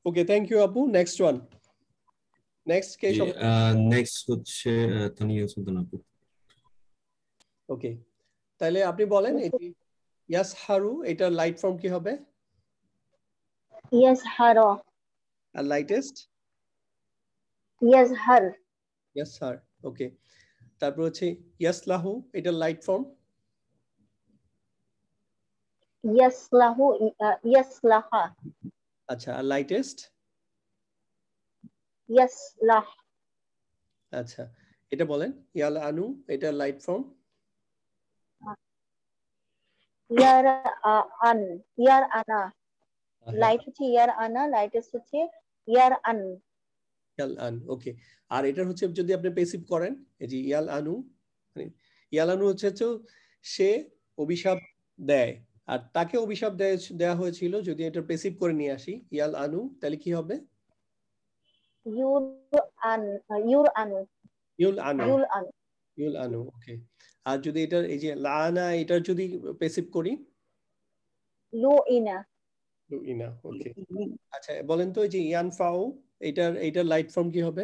ওকে, থ্যাংক ইউ আপু। নেক্সট ওয়ান, নেক্সট কে? নেক্সট হচ্ছে তানিয়া সুলতান আপু। ওকে, তাহলে আপনি বলেন, এই যে ইয়াসহারু, এটার লাইট ফর্ম কি হবে? ইয়াজহারা। আর লাইটেস্ট? ইয়াজহার। ইয়াসহার। ওকে, তারপর হচ্ছে ইয়াসলাহু, এটার লাইট ফর্ম? ইয়াসলাহু। ইয়াসলাহা। আচ্ছা, আর লাইটেস্ট? ইয়াসলাহ। আচ্ছা, এটা বলেন ইয়াল আনু, এটার লাইট ফর্ম? ইয়ার আন। ইয়ার আনা। লাইট হচ্ছে ইয়ার আনা, লাইটেস্ট হচ্ছে ইয়ার আন। ইয়াল আন। ওকে, আর এটার হচ্ছে যদি আপনি প্যাসিভ করেন, এই যে ইয়াল আনু, মানে ইয়াল আনু হচ্ছে সে অভিশাপ দেয়, আর তাকে অভিশাপ দেয়া হয়েছিল। যদি এটা প্যাসিভ করে নিয়ে আসি ইয়াল আনু, তাহলে কি হবে? Your An. ইউর আনু। ইউল আনু। ইউল আনু। ইউল আনু। ওকে, আর যদি এটার এই যে লাআনা, এটার যদি প্যাসিভ করি? লুইনা। লুইনা। ওকে, আচ্ছা বলেন তো, এই যে ইয়ানফাউ, এটার লাইট ফর্ম কি হবে?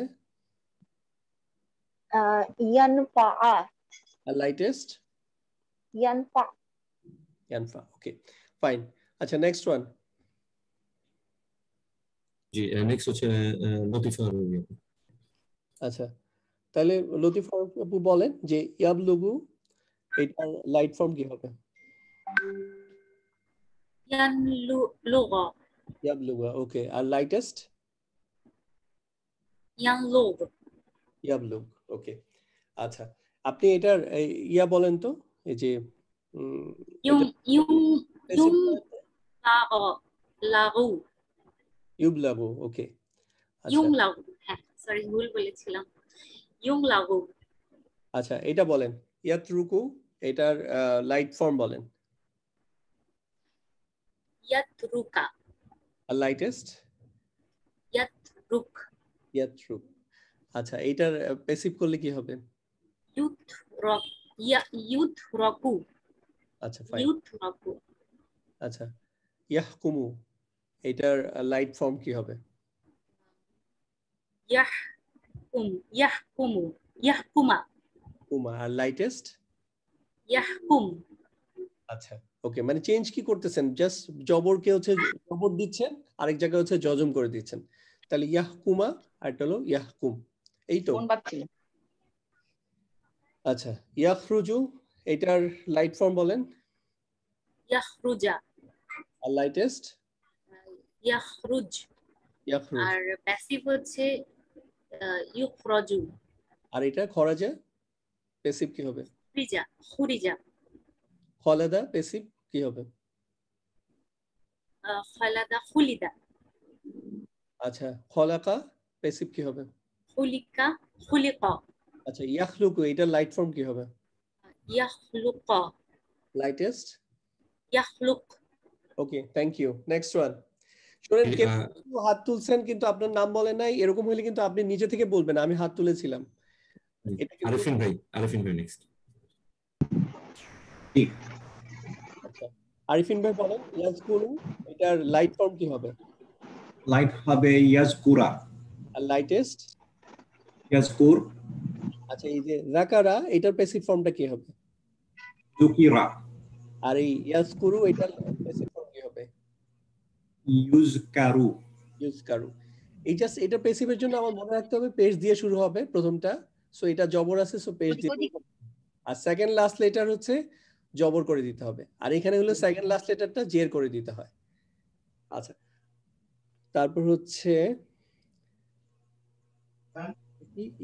ইয়ানফা। আর লাইটেস্ট? ইয়ানফা। ইয়ানফা। ওকে, ফাইন। আচ্ছা, নেক্সট ওয়ান। জি, নেক্সট হচ্ছে লতিফা রুবি আপু। আচ্ছা, তাহলে লতিফা আপু বলেন যে ইয়াবলুগু, এটার লাইট ফর্ম কি হবে? ইয়ানলুগা। ইয়াবলুগা। ওকে, আর লাইটেস্ট? ইয়ানলুগ। ইয়াবলুগ। ওকে, আচ্ছা, আপনি এটার ইয়া বলেন তো, এই যে ইউং ইউং ইউং লাগু। লাগু। ইউবলাগু। ওকে, ইউং আচ্ছা, লাগু। হ্যাঁ, সরি, ভুল বলেছিলাম। ইউং লাগু। আচ্ছা, এটা বলেন ইয়াতরুকু, এটার লাইট ফর্ম বলেন? ইয়াতরুকা। আর লাইটেস্ট? ইয়াতরুক। ইয়াতরুক। আচ্ছা, এটার প্যাসিভ করলে কি হবে? ইউতরক। ইউতরকু। আচ্ছা, ফাইন। ইউতরকু। আচ্ছা, ইয়াহকুমু, এটার লাইট ফর্ম কি হবে? ইয়াহকুম। ইয়াহকুমু। ইয়াহকুমা। কুমা। আর লাইটেস্ট? ইয়াহকুম। আচ্ছা, ওকে, মানে চেঞ্জ কি করতেছেন? জাস্ট জবরকে হচ্ছে জবর দিচ্ছেন, আরেক জায়গায় হচ্ছে জজম করে দিচ্ছেন। তাহলে ইয়াহকুমা, আর এটা হলো ইয়াহকুম, এই তো। আচ্ছা, ইয়াখরুজু, এটার লাইট ফর্ম বলেন? ইয়াখরুজা। আর লাইটেস্ট? ইয়াখরুজ। ইয়াখরুজ। আর প্যাসিভ হচ্ছে ইউখরাজু। আর এটা খরাজা, প্যাসিভ কি হবে? খুরিজা। খুরিজা। খলাদা, প্যাসিভ কি হবে? খালাদা। খুলিদা। আচ্ছা, খলাকা, প্যাসিভ কি হবে? খুলিকা। খুলিকা। আচ্ছা, ইয়াখলুকু, এটার লাইট ফর্ম কি হবে? ইয়াখলুকা। লাইটেস্ট? ইয়াখলুক। Okay, thank you. Next one. শুনেন, কেউ হাত তুলছেন কিন্তু আপনার নাম বলেন নাই, এরকম হলে কিন্তু আপনি নিজে থেকে বলবেন আমি হাত তুলেছিলাম। আরিফিন ভাই নেক্সট। আচ্ছা, আরিফিন ভাই বলেন ইয়াজকুরু এটার লাইট ফর্ম কি হবে? লাইট হবে ইয়াজকুরা। আর লাইটেস্ট? ইয়াজকুর। আচ্ছা এই যে যাকারা এটার প্যাসিভ ফর্মটা কি হবে? যুকিরা। আর এই ইয়াজকুরু এটার প্যাসিভ ফর্ম কি হবে? ইউজকারু। ইউজকারু। এই জাস্ট এটা প্যাসিভের জন্য আমার মনে রাখতে হবে পেশ দিয়ে শুরু হবে প্রথমটা, সো এটা জবর আছে, সো পেশ দিয়ে, আর সেকেন্ড লাস্ট লেটার হচ্ছে জবর করে দিতে হবে, আর এখানে হলো সেকেন্ড লাস্ট লেটারটা জের করে দিতে হয়। আচ্ছা তারপর হচ্ছে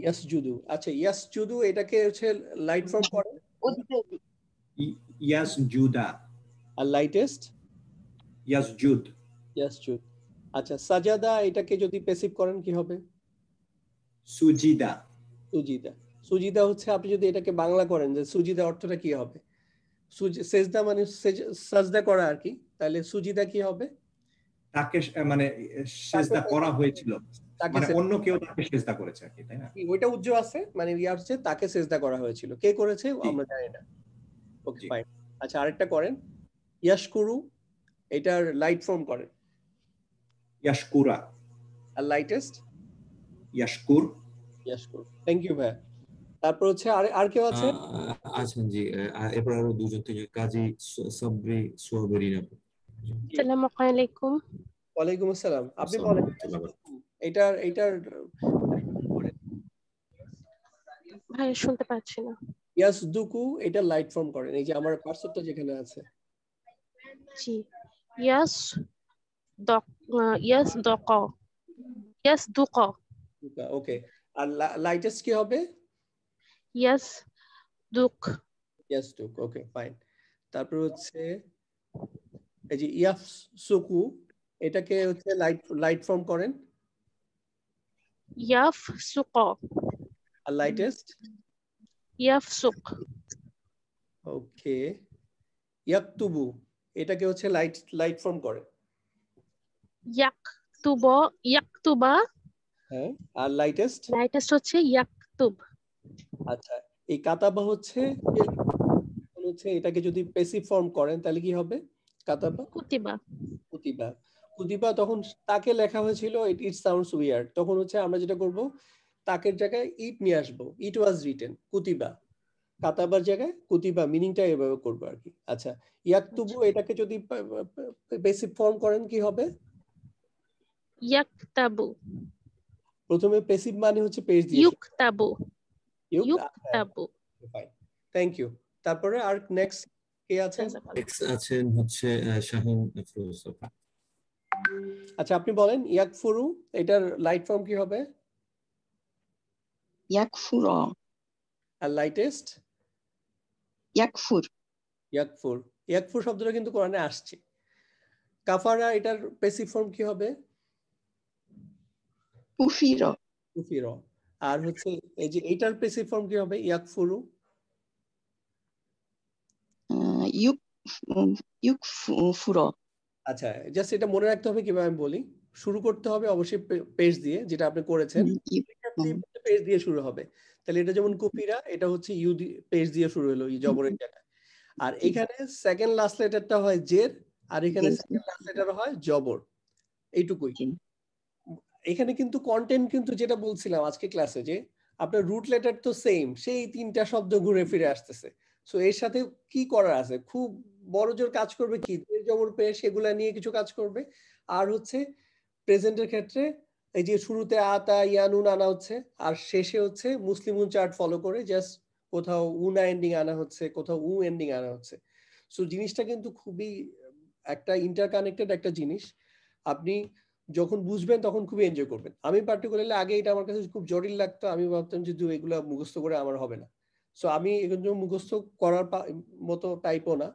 ইয়াসজুদু। আচ্ছা ইয়াসজুদু এটাকে হচ্ছে লাইট ফর্ম করে ইয়াসজুদা। আর লাইটেস্ট ইয়াসজুদ। ইয়াসজুদ। আচ্ছা সাজাদা এটাকে যদি প্যাসিভ করেন কি হবে? সুজিদা। সুজিদা। সুজিদা হচ্ছে আপনি যদি এটাকে বাংলা করেন যে সুজিদা অর্থটা কি হবে? সেজদা মানে সাজদা করা আর কি, তাহলে সুজিদা কি হবে? তাকে মানে সেজদা করা হয়েছিল, মানে অন্য কেউ তাকে সেজদা করেছে আর কি, তাই না? ওইটা উজ্জ্ব আছে, মানে ইয়া হচ্ছে তাকে সেজদা করা হয়েছিল, কে করেছে আমরা জানি না। ওকে ফাইন। আচ্ছা আরেকটা করেন ইয়াশকুরু এটার লাইট ফর্ম করেন ইয়াশকুরা। আর লাইটেস্ট ইয়াশকুর। ইয়াশকুর। থ্যাংক ইউ ভাই। তারপর হচ্ছে আর কেউ আছে? আছেন জি, এরপর আরো দুজন তিনজন, কাজী সাবরি সোহাবেরিনা। আসসালামু আলাইকুম। ওয়ালাইকুম আসসালাম। আপনি বলেন এটার ভাই শুনতে পাচ্ছি না। ইয়াসদুকু এটা লাইট ফর্ম করেন, এই যে আমার পার্সেন্টটা যেখানে আছে। জি ইয়াস দক ইয়াস দক ইয়াস দুক। ওকে আর লাইটেস্ট কি হবে? ইয়াস দুক। ইয়াসদুক। Okay fine. তারপর হচ্ছে এই যে ইয়াফসুকু এটাকে হচ্ছে লাইট ফর্ম করেন ইয়াফ সুক। আর লাইটেস্ট ইয়াফ সুক। ওকে ইয়াকতুবু এটাকে হচ্ছে লাইট ফর্ম করে ইয়াকতুব। ইয়াকতুবা। হ্যাঁ আর লাইটেস্ট লাইটেস্ট হচ্ছে ইয়াকতুব। আচ্ছা এই কাতাবা হচ্ছে এটাকে যদি প্যাসিভ ফর্ম করেন তাহলে কি হবে? কাতাবা কুতিবা। কুতিবা। কুতিবা তখন তাকে লেখা হয়েছিল, ইট সাউন্ডস উইয়ার্ড, তখন হচ্ছে আমরা যেটা করব তাকের জায়গায় ইট নিয়ে আসবো, ইট ওয়াজ রিটেন। কুতিবা কাতাবার জায়গায় কুতিবা, মিনিংটা এভাবে করবো আর কি। আচ্ছা ইয়াকতুবু এটাকে যদি বেসিক ফর্ম করেন কি হবে? ইয়াকতাবু। প্রথমে প্যাসিভ মানে হচ্ছে পেজ দিয়ে ইউকতাবু। ইউকতাবু। Fine thank you. তারপরে আর নেক্সট কে আছেন? নেক্সট আছেন হচ্ছে শাহিন ফিরোজ। আচ্ছা আপনি বলেন ইয়াকফুরু এটার লাইট ফর্ম কি হবে? ইয়াকফুরা। আর লাইটেস্ট ইয়াকফুর। ইয়াকফুর। ইয়াকফুর শব্দটা কিন্তু কোরআনে আসছে। কাফারা এটার প্যাসিভ ফর্ম কি হবে? কুফিরা। কুফিরা। আর হচ্ছে এই যে এটার প্যাসিভ ফর্ম কি হবে? ইয়াকফুরু। ইউকফুরা। আচ্ছা জাস্ট এটা মনে রাখতে হবে কিভাবে আমি বলি। শুরু করতে হবে অবশ্যই পেজ দিয়ে, যেটা আপনি করেছেন পেজ দিয়ে শুরু হবে। তাহলে এটা যেমন কুফিরা এটা হচ্ছে ইউ পেজ দিয়ে শুরু হলো এই জবরের জায়গায়। আর এখানে সেকেন্ড লাস্ট লেটারটা হয় জের, আর এখানে সেকেন্ড লাস্ট লেটার হয় জবর, এইটুকুই। এখানে কিন্তু কন্টেন্ট কিন্তু যেটা বলছিলাম আজকে ক্লাসে যে আপনার রুট লেটার তো সেম, সেই তিনটা শব্দ ঘুরে ফিরে আসতেছে। সো এর সাথে কি করার আছে? খুব বড় জোর কাজ করবে কি জবর পেয়ে সেগুলা নিয়ে কিছু কাজ করবে। আর হচ্ছে প্রেজেন্টের ক্ষেত্রে এই যে শুরুতে আতা ইয়ানুন আনা হচ্ছে, আর শেষে হচ্ছে মুসলিমুন চার্ট ফলো করে জাস্ট কোথাও উনা এন্ডিং আনা হচ্ছে, কোথাও উ এন্ডিং আনা হচ্ছে। সো জিনিসটা কিন্তু খুবই একটা ইন্টারকানেক্টেড একটা জিনিস। আপনি যখন বুঝবেন তখন খুবই এনজয় করবেন। আমি পার্টিকুলারলি আগে এটা আমার কাছে খুব জটিল লাগতো, আমি ভাবতাম যে এগুলা মুখস্থ করে আমার হবে না। সো আমি এগুলো মুখস্থ করার মতো টাইপও না।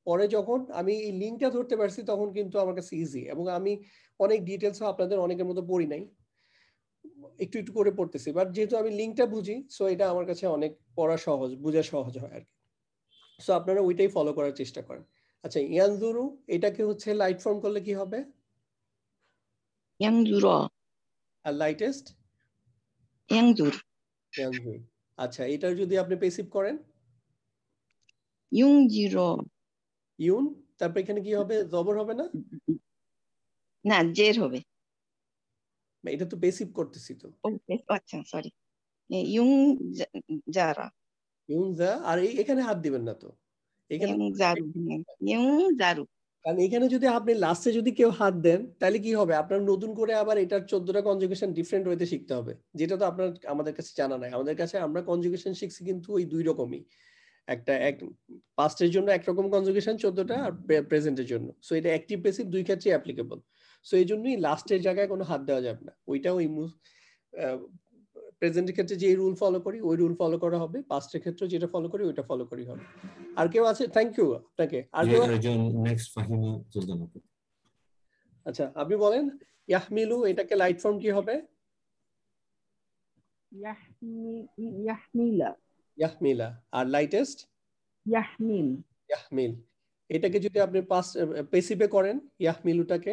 পরে যখন আমি এই লিঙ্কটা ধরতে পারছি তখন কিন্তু আমার কাছে ইজি, এবং আমি অনেক ডিটেলস আপনাদের অনেকের মতো পড়ি নাই, একটু একটু করে পড়তেছি, বাট যেহেতু আমি লিঙ্কটা বুঝি সো এটা আমার কাছে অনেক পড়া সহজ, বোঝা সহজ হয় আর কি। সো আপনারা ওইটাই ফলো করার চেষ্টা করেন। আচ্ছা ইয়ানজুরু এটাকে হচ্ছে লাইট ফর্ম করলে কি হবে? ইয়ানজুরা। আর লাইটেস্ট ইয়ানজুর। ইয়ানজুর। আচ্ছা এটার যদি আপনি প্যাসিভ করেন? ইউনজিরা। ইউন তারপর এখানে কি হবে, জবর হবে না? না, জের হবে। এটা তো পেসিভ করতেছি তো। আচ্ছা সরি, ইউং জারা। ইউং জা, আর এখানে হাত দিবেন না তো, এখানে ইউং জারু, ইউং জারু। কারণ এখানে যদি আপনি লাস্টে যদি কেউ হাত দেন তাহলে কি হবে, আপনার নতুন করে আবার এটার 14টা কনজুগেশন ডিফারেন্ট ওয়েতে শিখতে হবে, যেটা তো আপনার আমাদের কাছে জানা নাই। আমাদের কাছে আমরা কনজুগেশন শিখছি কিন্তু ওই দুই রকমই, একটা পাস্টের জন্য একরকম কনজুগেশন 14টা, আর প্রেজেন্টের জন্য। সো এটা অ্যাক্টিভ প্যাসিভ দুই ক্ষেত্রেই অ্যাপ্লিকেবল। সো এই জন্যই লাস্টের জায়গায় কোনো হাত দেওয়া যাবে না। ওইটা ওই প্রেজেন্টের ক্ষেত্রে যে রুল ফলো করি ওই রুল ফলো করা হবে, পাস্টের ক্ষেত্রে যেটা ফলো করি ওইটা ফলো করি হবে। আর কেউ আছে? থ্যাংক ইউ আপনাকে। আর কেউ? নেক্সট ফাহিমা সুলতানা। আচ্ছা আপনি বলেন, ইয়াহমিলু এটাকে লাইট ফর্ম কি হবে? ইয়াহমিলা। ইয়াহমিলা। আর লাইটেস্ট? ইয়াহমিল। ইয়াহমিল। এটাকে যদি আপনি পাস্ট পেসিভে করেন, ইয়াহমিলুটাকে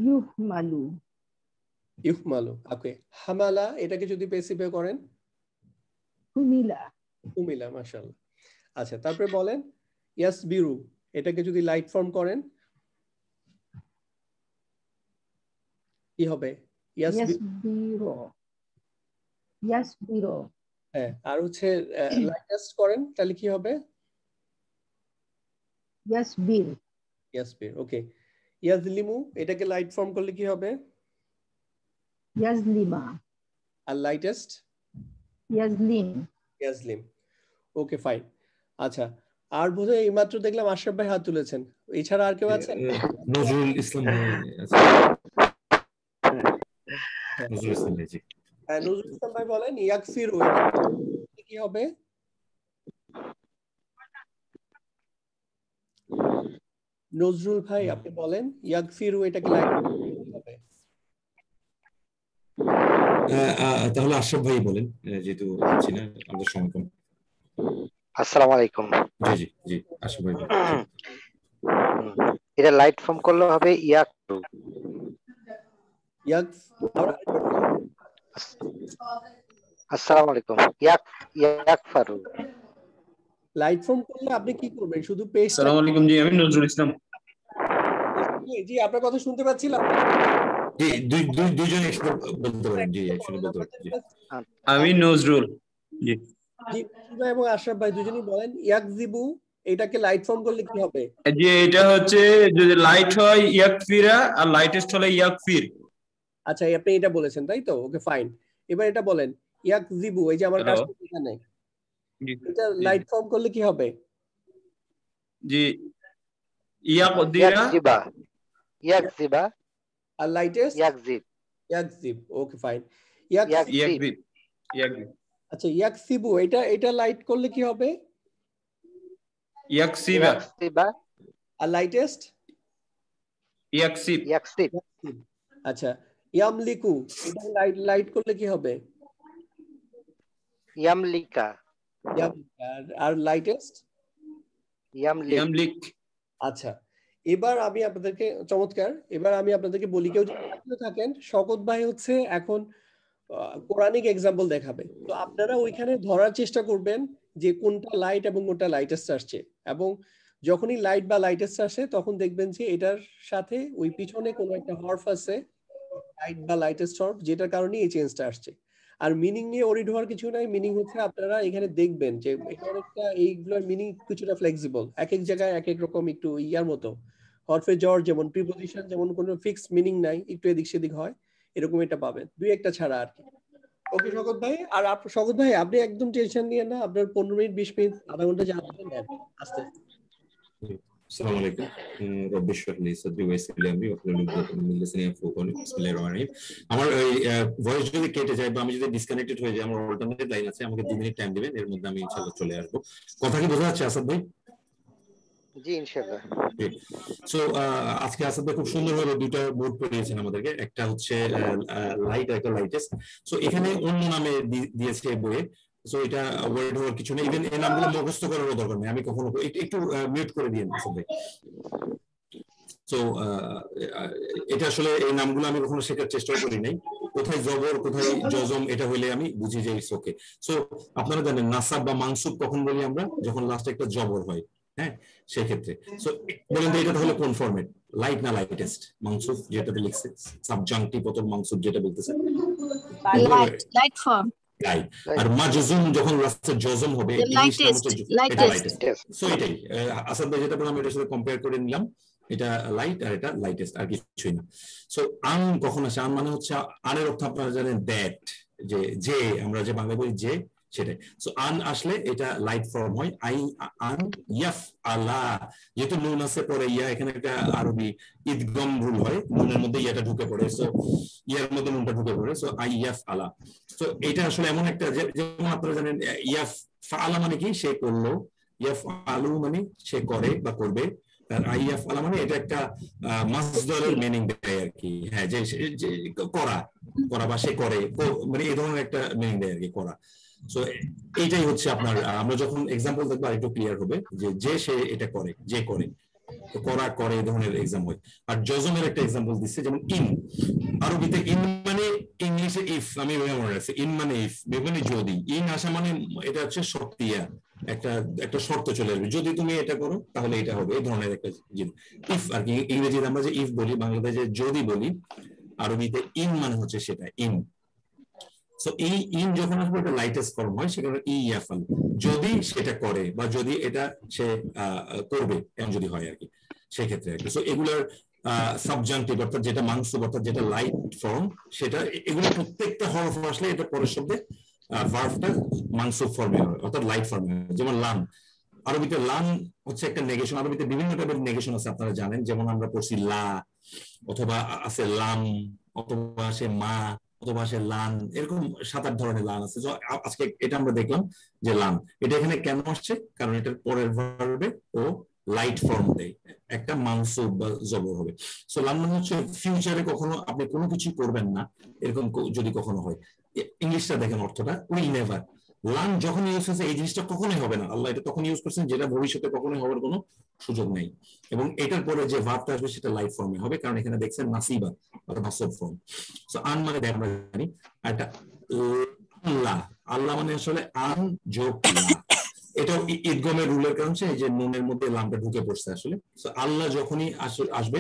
ইউহমালু। ইউহমালু। ওকে। হামালা এটাকে যদি পেসিভে করেন? হুমিলা। হুমিলা। মাশাআল্লাহ। আচ্ছা তারপরে বলেন, ইয়াসবিরু এটাকে যদি লাইট ফর্ম করেন কি হবে? ইয়াসবিরু। ইয়াসবিরু। হ্যাঁ, আর হচ্ছে লাইটেস্ট করেন তাহলে কি হবে? ইয়াসবির। ইয়াসবির। ওকে। ইয়াজলিমু এটাকে লাইট ফর্ম করলে কি হবে? ইয়াজলিমা। আর লাইটেস্ট? ইয়াজলিম। ইয়াজলিম। Okay fine. আচ্ছা, আর বোধহয় এইমাত্র দেখলাম আশরাফ ভাই হাত তুলেছেন, এছাড়া আর কেউ আছেন? নজরুল ইসলাম আছে। নজরুল ইসলাম জি। হ্যাঁ, নজরুল ইসলাম ভাই বলেন, ইয়াকফিরু কি হবে? নজরুল ভাই আপনি বলেন, ইয়াকফিরু এটাকে লাইট হবে? তাহলে আশরাফ ভাই বলেন, যেহেতু আছি না আমাদের সময় কম। আসসালামু আলাইকুম। জি জি জি, আশরাফ ভাই। এটা লাইট ফর্ম করলে হবে ইয়াকফিরু। আসসালামু আলাইকুম। ইয়াকফারু। লাইট ফর্ম করলে আপনি কি করবেন? শুধু পেজ। আসসালামু আলাইকুম। জি আমি নজরুল ইসলাম। জি আপনার কথা শুনতে পাচ্ছিলাম। জি দুইজন একসাথে বলতে পারেন। জি একসাথে বলতে পারেন। জি আমি নজরুল। জি জি ভাই এবং আশরাফ ভাই দুজনেই বলেন, ইয়াকজিবু এটাকে লাইট ফর্ম করলে কি হবে? জি এটা হচ্ছে যদি লাইট হয় ইয়াকফিরা আর লাইটেস্ট হলে ইয়াকফির। আচ্ছা আপনি এটা বলেছেন তাই তো? Okay fine. এবার এটা বলেন, ইয়াকজিবু এই যে আমার কাজটা এখানে, এটা লাইট ফর্ম করলে কি হবে? জি ইয়াকদিরা। ইয়াকজিবা। আর লাইটেস্ট? ইয়াকজিব। ইয়াকজিব। Okay fine. ইয়াকজিব। আচ্ছা ইয়াকসিবু এটা লাইট করলে কি হবে? ইয়াকসিবা। আর লাইটেস্ট? ইয়াকসিব। ইয়াকসিব। আচ্ছা ইয়ামলিকু এটা লাইট করলে কি হবে? ইয়ামলিকা। আর লাইটেস্ট? ইয়ামলিক। আচ্ছা এবার আমি আপনাদেরকে, চমৎকার, এবার আমি আপনাদেরকে বলি, কেউ যদি থাকেন, শকত ভাই হচ্ছে এখন কোরআনিক এক্সাম্পল দেখাবে, তো আপনারা ওইখানে ধরার চেষ্টা করবেন যে কোনটা লাইট এবং কোনটা লাইটেস্ট আসছে, এবং যখনই লাইট বা লাইটেস্ট আসে তখন দেখবেন যে এটার সাথে ওই পিছনে কোনো একটা হরফ আছে, লাইট বা লাইটেস্ট হরফ, যেটার কারণে এই চেঞ্জটা আসছে। আর মিনিং নিয়ে ওরিড হওয়ার কিছু নাই। মিনিং হচ্ছে আপনারা এখানে দেখবেন যে এটা অনেকটা, এইগুলোর মিনিং কিছুটা ফ্লেক্সিবল, এক এক জায়গায় এক এক রকম, একটু ইয়ার মতো। হরফে জ্বর যেমন প্রিপোজিশন যেমন কোনো ফিক্সড মিনিং নাই, একটু এদিক সেদিক হয়, এরকম এটা পাবেন, দুই একটা ছাড়া আর কি। ওকে শকত ভাই, আর শকত ভাই আপনি একদম টেনশন নিয়ে না, আপনার 15 মিনিট 20 মিনিট আধা ঘন্টা যা নেন আস্তে। আসসালামু আলাইকুম। রব্বি ইশরাহ লি সাদরি ওয়া ইয়াসসির লি আমরি ওয়াহলুল উকদাতাম মিন লিসানি ইয়াফকাহু কওলি। বিসমিল্লাহির রহমানির রহিম। আমার ওই ভয়েস যদি কেটে যায় বা আমি যদি ডিসকানেক্টেড হয়ে যাই, আমার অল্টারনেটিভ লাইন আছে, আমাকে 2 মিনিট টাইম দিবেন, এর মধ্যে আমি ইনশাআল্লাহ চলে আসব। কথা কি বোঝা যাচ্ছে আসাদ ভাই? জি ইনশাআল্লাহ। সো আজকে আসাদ ভাই খুব সুন্দরভাবে দুটো বোর্ড পড়িয়েছেন আমাদেরকে, একটা হচ্ছে লাইট আর একটা লাইটেস্ট। সো এখানে অন্য নামে দিয়েছে বইয়ে, সো এটা ওয়ার্ড হওয়ার কিছু নেই, ইভেন এই নামগুলো মুখস্থ করার দরকার নেই। আমি কখনো একটু মিউট করে দিয়েন আসাদ ভাই। সো এটা আসলে এই নামগুলো আমি কখনো শেখার চেষ্টা করি নাই, কোথায় জবর কোথায় জজম এটা হইলে আমি বুঝি যে ইটস ওকে। সো আপনারা জানেন নাসাব বা মানসুব কখন বলি আমরা? যখন লাস্টে একটা জবর হয়, হ্যাঁ সেক্ষেত্রে। সো বলেন তো এটা তাহলে কোন ফরম্যাট, লাইট না লাইটেস্ট? মানসুফ যেটাতে লিখছে সাবজাংটিভ অথবা মানসুফ যেটা বলতেছে লাইট ফর্ম, লাইট। আর মাজজুম যখন লাস্টে জজম হবে ইংলিশটা হচ্ছে এটা লাইটেস্ট। সো এটাই আসাদ ভাই যেটা বললাম এটার সাথে কম্পেয়ার করে নিলাম, এটা লাইট আর এটা লাইটেস্ট, আর কিছুই না। সো আন কখন আসে? আন মানে হচ্ছে আনের অর্থ আপনারা জানেন দ্যাট, যে আমরা যে বাংলা বলি যে, সেটাই। সো আন আসলে এটা লাইট ফর্ম হয়। আই আন ইয়াফ আলা, যেহেতু নুন আছে পরে ইয়া, এখানে একটা আরবি ইদগম রুল হয়, নুনের মধ্যে ইয়াটা ঢুকে পড়ে, সো ইয়ার মধ্যে নুনটা ঢুকে পড়ে, সো আই ইয়াফ আলা। সো এটা আসলে এমন একটা, যেমন আপনারা জানেন ইয়াফ আলা মানে কি সে করলো, ইয়াফ আলু মানে সে করে বা করবে, আর আই ইয়াফ আলা মানে এটা একটা মাসদারের মিনিং দেয় আর কি। হ্যাঁ, যে করা করা বা সে করে, মানে এই ধরনের একটা মিনিং দেয় আর কি, করা। সো এইটাই হচ্ছে আপনার, আমরা যখন এক্সাম্পল দেখবো একটু ক্লিয়ার হবে যে সে এটা করে, যে করে, করা করে, এই ধরনের এক্সাম হয়। আর জজমের একটা এক্সাম্পল দিচ্ছে, যেমন ইন, আরবিতে ইন মানে ইংলিশে ইফ, আমি মনে রাখছি ইন মানে ইফ, মানে যদি। ইন আসা মানে এটা হচ্ছে শর্তিয়া, একটা শর্ত চলে আসবে, যদি তুমি এটা করো তাহলে এটা হবে, এই ধরনের একটা জিনিস। ইফ আর কি, ইংরেজিতে আমরা যে ইফ বলি, বাংলাদেশে যদি বলি, আরবিতে ইন মানে হচ্ছে সেটা, ইন। সো এই ইন যখন আসবে এটা লাইটেস্ট ফর্ম হয়, সেখানে ইয়াফাল, যদি সেটা করে বা যদি এটা সে করবে, এমন যদি হয় আর কি, সেক্ষেত্রে আর কি। সো এগুলার সাবজাংটিভ অর্থাৎ যেটা মানসুব অর্থাৎ যেটা লাইট ফর্ম, সেটা এগুলো প্রত্যেকটা হরফ আসলে এটা পরের শব্দে ভার্বটা মানসুব ফর্মে হয় অর্থাৎ লাইট ফর্মে হয়। যেমন লাম, আরবিতে লাম হচ্ছে একটা নেগেশন। আরবিতে বিভিন্ন টাইপের নেগেশন আছে আপনারা জানেন, যেমন আমরা পড়ছি লা, অথবা আছে লাম, অথবা আছে মা, অথবা আসে লান, এরকম 7-8 ধরনের লান আছে। আজকে এটা আমরা দেখলাম যে লান, এটা এখানে কেন আসছে, কারণ এটার পরের ভার্বে ও লাইট ফর্ম দেয়, একটা মানসুব বা জবর হবে। সো লান মানে হচ্ছে ফিউচারে কখনো আপনি কোনো কিছু করবেন না, এরকম যদি কখনো হয়। ইংলিশটা দেখেন অর্থটা, উইল নেভার। লান যখন ইউজ হচ্ছে এই জিনিসটা কখনোই হবে না, আল্লাহ এটা তখন ইউজ করছেন যেটা ভবিষ্যতে কখনোই হওয়ার কোনো সুযোগ নেই। এবং এটার পরে যে ভার্বটা আসবে সেটা লাইট ফর্মে হবে, কারণ এখানে দেখছেন নাসিবা অর্থাৎ নাসব ফর্ম। সো আন মানে আমরা জানি, আর এটা আল্লাহ, আল্লাহ মানে আসলে আন যোগ লা, এটা ইদগমের রুলের কারণে এই যে নুনের মধ্যে লামটা ঢুকে পড়ছে আসলে। সো আল্লাহ যখনই আসবে,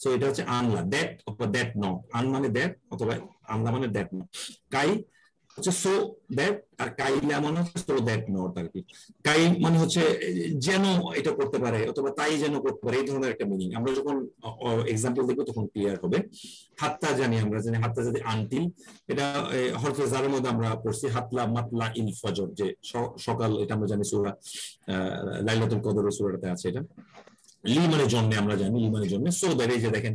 সো এটা হচ্ছে আনলা, দ্যাট অথবা দ্যাট নট। আন মানে দ্যাট অথবা আল্লাহ মানে দ্যাট নট। কাই হচ্ছে সো দ্যাট, আর কাইলা মানে হচ্ছে সো দ্যাট নট আর কি। কাই মানে হচ্ছে যেন এটা করতে পারে অথবা তাই যেন করতে পারে, এই ধরনের একটা মিনিং। আমরা যখন এক্সাম্পল দেখবো তখন ক্লিয়ার হবে। হাত্তা জানি, আমরা জানি হাত্তা যদি আনটিল, এটা হরফে জারের মধ্যে আমরা পড়ছি হাতলা মাতলা ইল ফজর, যে সকাল, এটা আমরা জানি সূরা লাইলাতুল কদর সূরাটাতে আছে এটা। লি মানে জন্য, আমরা জানি লি মানে জন্য। সো দ্যাট, এই যে দেখেন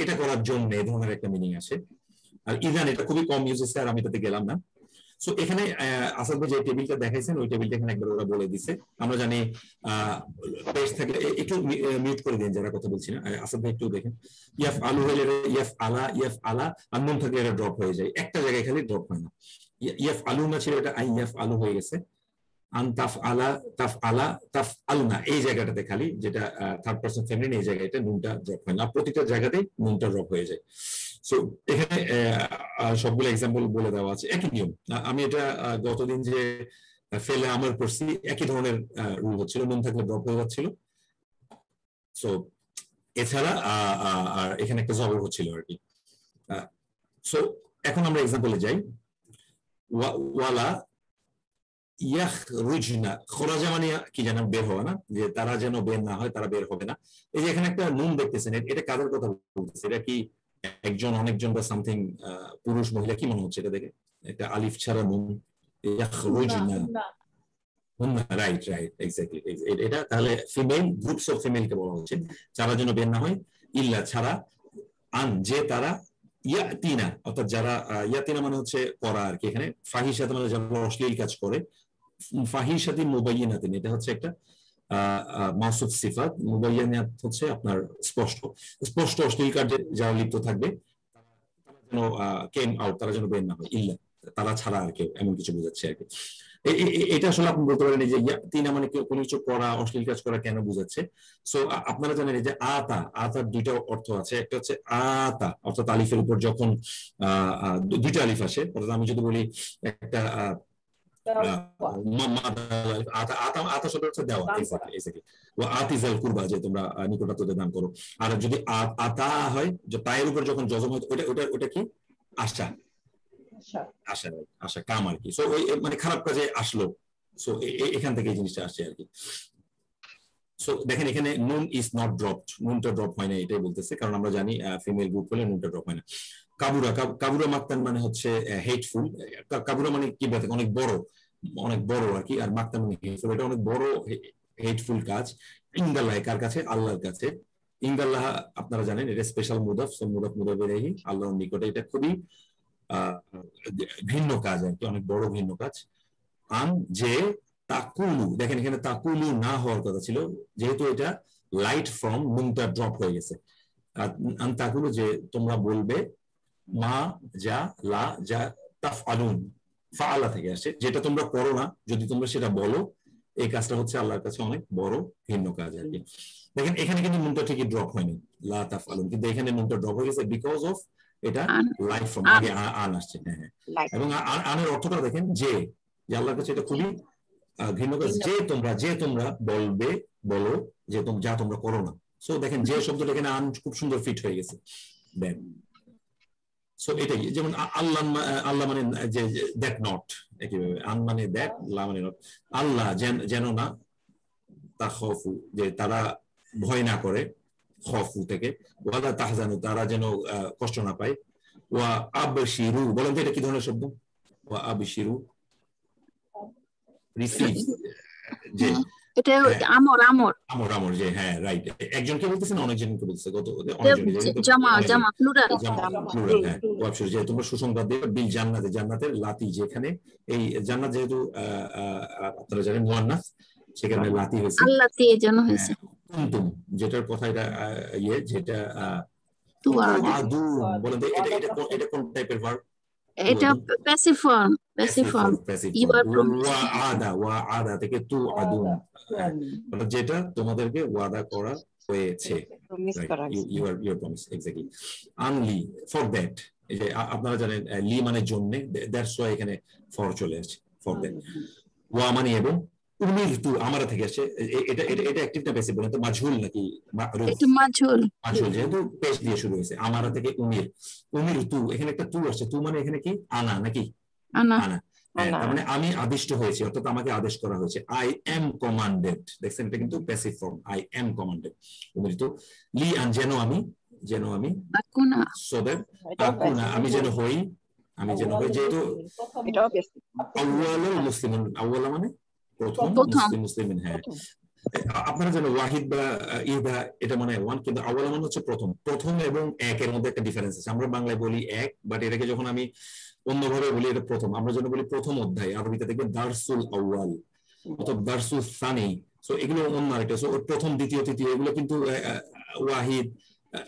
এটা করার জন্য, এই ধরনের একটা মিনিং আছে। আর ইদান এটা খুবই কম ইউজ হচ্ছে, আর আমি তাতে গেলাম না। সো এখানে আসাদ ভাই যে টেবিলটা দেখাইছেন, ওই টেবিলটা এখানে একবার ওরা বলে দিছে। আমরা জানি পেজ থাকলে একটু মিউট করে দিন যারা কথা বলছি না, আসাদ ভাই একটু দেখেন। ইয়াফ আলু হলে ইয়াফ আলা, ইয়াফ আলা, আর নুন থাকলে এটা ড্রপ হয়ে যায়, একটা জায়গায় খালি ড্রপ হয় না। ইয়াফ আলু না ছিল, এটা আই ইয়াফ আলু হয়ে গেছে। আন তাফ আলা, তাফ আলা, তাফ আলনা, এই জায়গাটাতে খালি, যেটা থার্ড পারসন ফেমিনিন, এই জায়গাটা নুনটা ড্রপ হয় না, প্রতিটা জায়গাতেই নুনটা ড্রপ হয়ে যায়। সো এখানে সবগুলো এক্সাম্পল বলে দেওয়া আছে, একই নিয়ম। আমি এটা গতদিন যে ফেলে আমার পড়ছি, একই ধরনের রুল হচ্ছিল, নুন থাকলে ড্রপ হয়ে যাচ্ছিল। সো এছাড়া আর এখানে একটা জবর হচ্ছিল আর কি। সো এখন আমরা এক্সাম্পলে যাই। ওয়ালা ইয়াখরুজনা, খরাজা মানে কি জানেন, বের হওয়া না, যে তারা যেন বের না হয়, তারা বের হবে না। এই যে এখানে একটা নুন দেখতেছেন, এটা কাদের কথা বলতেছে? এটা কি একজন, অনেকজন বা সামথিং, পুরুষ মহিলা, কি মনে হচ্ছে এটা দেখে? এটা আলিফ ছাড়া নুন, ইয়াখরুজনা, হুন্না, রাইট রাইট, এক্স্যাক্টলি। এটা তাহলে ফিমেল, গ্রুপস অফ ফিমেলকে বলা হচ্ছে, যারা যেন বের না হয়, ইল্লা ছাড়া, আন যে তারা, ইয়াতিনা অর্থাৎ যারা, ইয়াতিনা মানে হচ্ছে করা আর কি। এখানে ফাহিশাত মানে যারা অশ্লীল কাজ করে, ফাহিশাতি মুবাইয়িনাতিন, এটা হচ্ছে একটা মাউসুফ সিফাত। মুবাইয়িনাত হচ্ছে আপনার স্পষ্ট স্পষ্ট অশ্লীল কাজে যারা লিপ্ত থাকবে, তারা যেন কেম আউট, তারা যেন বের না হয়, ইল্লা তারা ছাড়া আর কেউ, এমন কিছু বোঝাচ্ছে আর কি। এটা আসলে আপনি বলতে পারেন যে তিনা মানে কোনো কিছু করা, অশ্লীল কাজ করা কেন বোঝাচ্ছে। সো আপনারা জানেন যে আতা, আতার দুইটা অর্থ আছে। একটা হচ্ছে আতা অর্থাৎ আলিফের উপর যখন দুইটা আলিফ আসে, অর্থাৎ আমি যদি বলি একটা আতা শব্দ হচ্ছে দেওয়া, এক্স্যাক্টলি ওয়া আতিজাল কুরবা, যে তোমরা নিকটাত্মীয়দের দান করো। আর যদি আতা হয়, যে তায়ের উপর যখন যজম হয়, ওটা কি আশা, আশা আশা কাম আর কি। সো ওই মানে খারাপ কাজে আসলো, সো এখান থেকে এই জিনিসটা আসছে আর কি। সো দেখেন এখানে নুন ইজ নট ড্রপড, নুনটা ড্রপ হয় না এটাই বলতেছে, কারণ আমরা জানি ফিমেল গ্রুপ হলে নুনটা ড্রপ হয় না। কাবুরা, কাবুরা মাক্তান মানে হচ্ছে হেটফুল। কাবুরা মানে কি বলতে অনেক বড় আর কি, আর মাক্তান মানে হেটফুল, এটা অনেক বড় হেটফুল কাজ। ইনদাল্লাহ, কার কাছে? আল্লাহর কাছে। ইনদাল্লাহ আপনারা জানেন এটা স্পেশাল মুদাফ, সো মুদাফ মুদাফ ইলাইহি, আল্লাহর নিকটে। এটা খুবই ভিন্ন কাজ আর কি, অনেক বড় ভিন্ন কাজ। আন যে তাকুলু, দেখেন এখানে তাকুলু না হওয়ার কথা ছিল, যেহেতু এটা লাইট ফ্রম, নুনটা ড্রপ হয়ে গেছে। আন তাকুলু, যে তোমরা বলবে, মা যা লা যা তাফআলুন, ফাআলা থেকে আসে, যেটা তোমরা করো না, যদি তোমরা সেটা বলো, এই কাজটা হচ্ছে আল্লাহর কাছে অনেক বড় ভিন্ন কাজ আর কি। দেখেন এখানে কিন্তু নুনটা ঠিকই ড্রপ হয়নি, লা তাফআলুন, কিন্তু এখানে নুনটা ড্রপ হয়ে গেছে বিকজ অফ এটা লাইট ফ্রম, আগে আন আসছে। হ্যাঁ, এবং আনের অর্থটা দেখেন, যে আল্লাহর কাছে এটা খুবই ভিন্ন কাজ, যে তোমরা বলবে, বলো, যে যা তোমরা করো না। সো দেখেন যে শব্দটা এখানে আন খুব সুন্দর ফিট হয়ে গেছে। দেন সো এটাই, যেমন আল্লাহ মানে যে দ্যাট নট, একইভাবে আন মানে দ্যাট, লা মানে নট। আল্লাহ যেন না, তাখাফু, যে তারা ভয় না করে, খফু থেকে। ওয়ালা তাহজানু, তারা যেন কষ্ট না পায়। ওয়া আবশিরু, বলেন তো এটা কি ধরনের শব্দ? ওয়া আবশিরু, রিসিভ, যে এটা আমর আমর আমর আমর, যে হ্যাঁ রাইট। একজনকে বলতেছেন, অনেকজনকে বলতেছে, জামা প্লুরাল, হ্যাঁ। ওয়াবশির, যে তোমরা সুসংবাদ দিবে, বিল জান্নাতে, জান্নাতের লাতি, যেখানে এই জান্নাত যেহেতু আপনারা জানেন মুয়ান্নাস, সেখানে লাতি হয়েছে, আল্লাহ তে যেন হয়েছে। কুনতুম, যেটার কথা এটা যেটা তুআদু, বলেন এটা কোন টাইপের ভার্ব? এটা passive form, you are promised. ওয়াদা থেকে তুআদুন, যেটা তোমাদেরকে ওয়াদা করা হয়েছে, you are promise, exactly. Only, for that, এই যে আপনারা জানেন লি মানে জন্য, দ্যাটস ওয়াই এখানে ফর চলে আসছে, ফর দ্যাট। ওয়া মানে এবং, উমিরতু আমরা থেকে আসে, এটা অ্যাকটিভ না প্যাসিভ? বলেন তো মাজহুল নাকি মা'রুফ? এটা মাজহুল, যেহেতু পেশ দিয়ে শুরু হয়েছে, আমারা থেকে উমিরতু, এখানে একটা তু আসছে, তু মানে এখানে কি? আনা নাকি? আনা, তার মানে আমি আদিষ্ট হয়েছি, অর্থাৎ আমাকে আদেশ করা হয়েছে। আই এম কমান্ডেড, দেখছেন এটা কিন্তু passive form, I am commanded. উমিরতু লি আন, যেন আমি আকুনা, সো দ্যাট আকুনা, আমি যেন হই, যেহেতু আউয়ালুল মুসলিমিন, আউয়ালা মানে প্রথম, মুসলিমিন, হ্যাঁ। আপনারা জানেন ওয়াহিদ বা ইদা, এটা মানে ওয়ান, কিন্তু আউয়ালা মানে হচ্ছে প্রথম এবং একের মধ্যে একটা ডিফারেন্স আছে। আমরা বাংলায় বলি এক, বাট এটাকে যখন আমি অন্যভাবে বলি এটা প্রথম, আমরা যেন বলি প্রথম অধ্যায়, আরবিতে দেখবেন দারসুল আউয়াল অথবা দারসুল সানি। সো এগুলো অন্য আরেকটা, সো প্রথম, দ্বিতীয়, তৃতীয়, এগুলো কিন্তু ওয়াহিদ,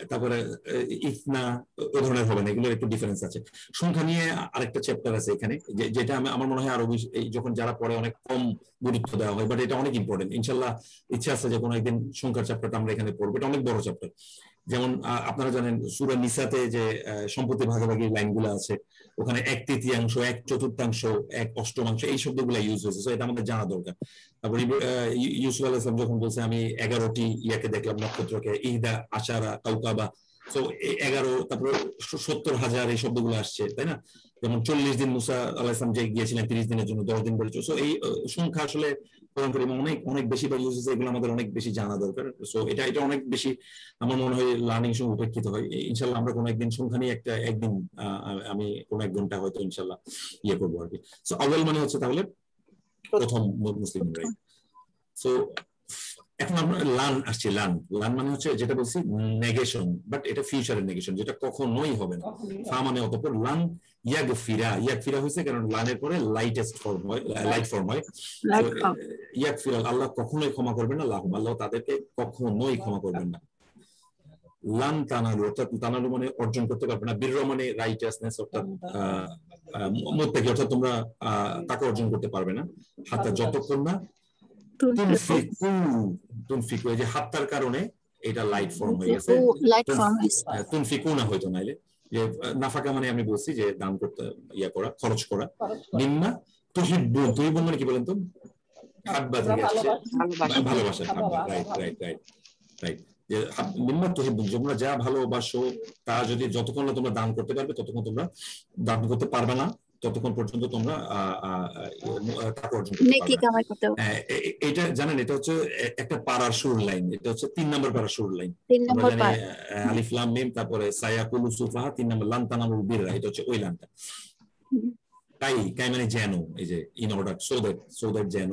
তারপরে ইসনা, ও ধরনের হবে না, এগুলোর একটু ডিফারেন্স আছে। সংখ্যা নিয়ে আরেকটা চ্যাপ্টার আছে এখানে, যেটা আমার মনে হয় আরো যখন যারা পড়ে অনেক কম গুরুত্ব দেওয়া হয়, বাট এটা অনেক ইম্পর্টেন্ট। ইনশাল্লাহ ইচ্ছা আছে যে কোনো একদিন সংখ্যার চ্যাপ্টারটা আমরা এখানে পড়বো, এটা অনেক বড় চ্যাপ্টার। যেমন আপনারা জানেন সূরা নিসাতে যে সম্পত্তি ভাগাভাগি লাইনগুলো আছে, ওখানে 1/3, 1/4, 1/8 এই শব্দগুলো ইউজ হয়েছে, এটা আমাদের জানা দরকার। তারপরে ইউসুফ আলাইহিস সালাম যখন বলছে আমি 11টি ইয়াকে দেখলাম, নক্ষত্রকে, ইহদা আশারা কাউকাবা, সো 11, তারপরে 70,000 এই শব্দগুলো আসছে, তাই না? যেমন 40 দিন মুসা আলাইহিস সালাম যে গিয়েছিলেন 30 দিনের জন্য, 10 দিন বলেছে। সো এই সংখ্যা আসলে অনেক বেশি বা ইউজ হয়েছে, এগুলো আমাদের অনেক বেশি জানা দরকার। সো এটা অনেক বেশি আমার মনে হয় লার্নিং সময় উপেক্ষিত হয়। ইনশাল্লাহ আমরা কোনো একদিন সংখ্যা নিয়ে একদিন আমি কোনো 1 ঘন্টা হয়তো ইনশাল্লাহ ইয়ে করবো আর কি। সো আউয়াল মানে হচ্ছে তাহলে প্রথম মুসলিম, রাইট? সো এখন আমরা লান আসছি, লান মানে হচ্ছে যেটা বলছি নেগেশন, বাট এটা ফিউচারের নেগেশন, যেটা কখনোই হবে না। ফা মানে অতঃপর, লান ইয়াগফিরা হয়েছে কারণ লানের পরে লাইটেস্ট ফর্ম হয়, লাইট ফর্ম হয়। ইয়াগফিরা, আল্লাহ কখনোই ক্ষমা করবেন না, আল্লাহ তাদেরকে কখনোই ক্ষমা করবেন না। লান তানালু, অর্থাৎ তানালু মানে অর্জন করতে পারবে না, বীর মানে রাইটিয়াসনেস, অর্থাৎ মুত্তাকি, অর্থাৎ তোমরা তাকে অর্জন করতে পারবে না, হাত্তা যতক্ষণ না তুনফিকু, এই যে হাত্তার কারণে এটা লাইট ফর্ম হয়ে গেছে, তুনফিকুনা হয়তো নাইলে যে নাফাকা মানে আমি বলছি যে দান করতে ইয়া করা, খরচ করা। মিম্মা তুহিব্বুন, তুহিব্বুন মানে কি বলেন তো? হাব্বা থেকে আসছে ভালোবাসা, হাব্বা, রাইট রাইট রাইট রাইট। যে মিম্মা তুহিব্বুন, তোমরা যা ভালোবাসো তা যদি যতক্ষণ না তোমরা দান করতে পারবে ততক্ষণ তোমরা দান করতে পারবে না, ততক্ষণ পর্যন্ত তোমরা টাকা অর্জন করতে পারবে। এটা জানেন, এটা হচ্ছে একটা পারার শুরুর লাইন, এটা হচ্ছে 3 নম্বর পারার শুরুর লাইন। আমরা জানি আলিফ লাম মিম, তারপরে সায়াকুলু সুফাহা, 3 নম্বর লান তানালুল বিররা, এটা হচ্ছে ওই লাইনটা। কাই, কাই মানে যেন, এই যে ইন অর্ডার, সো দ্যাট যেন।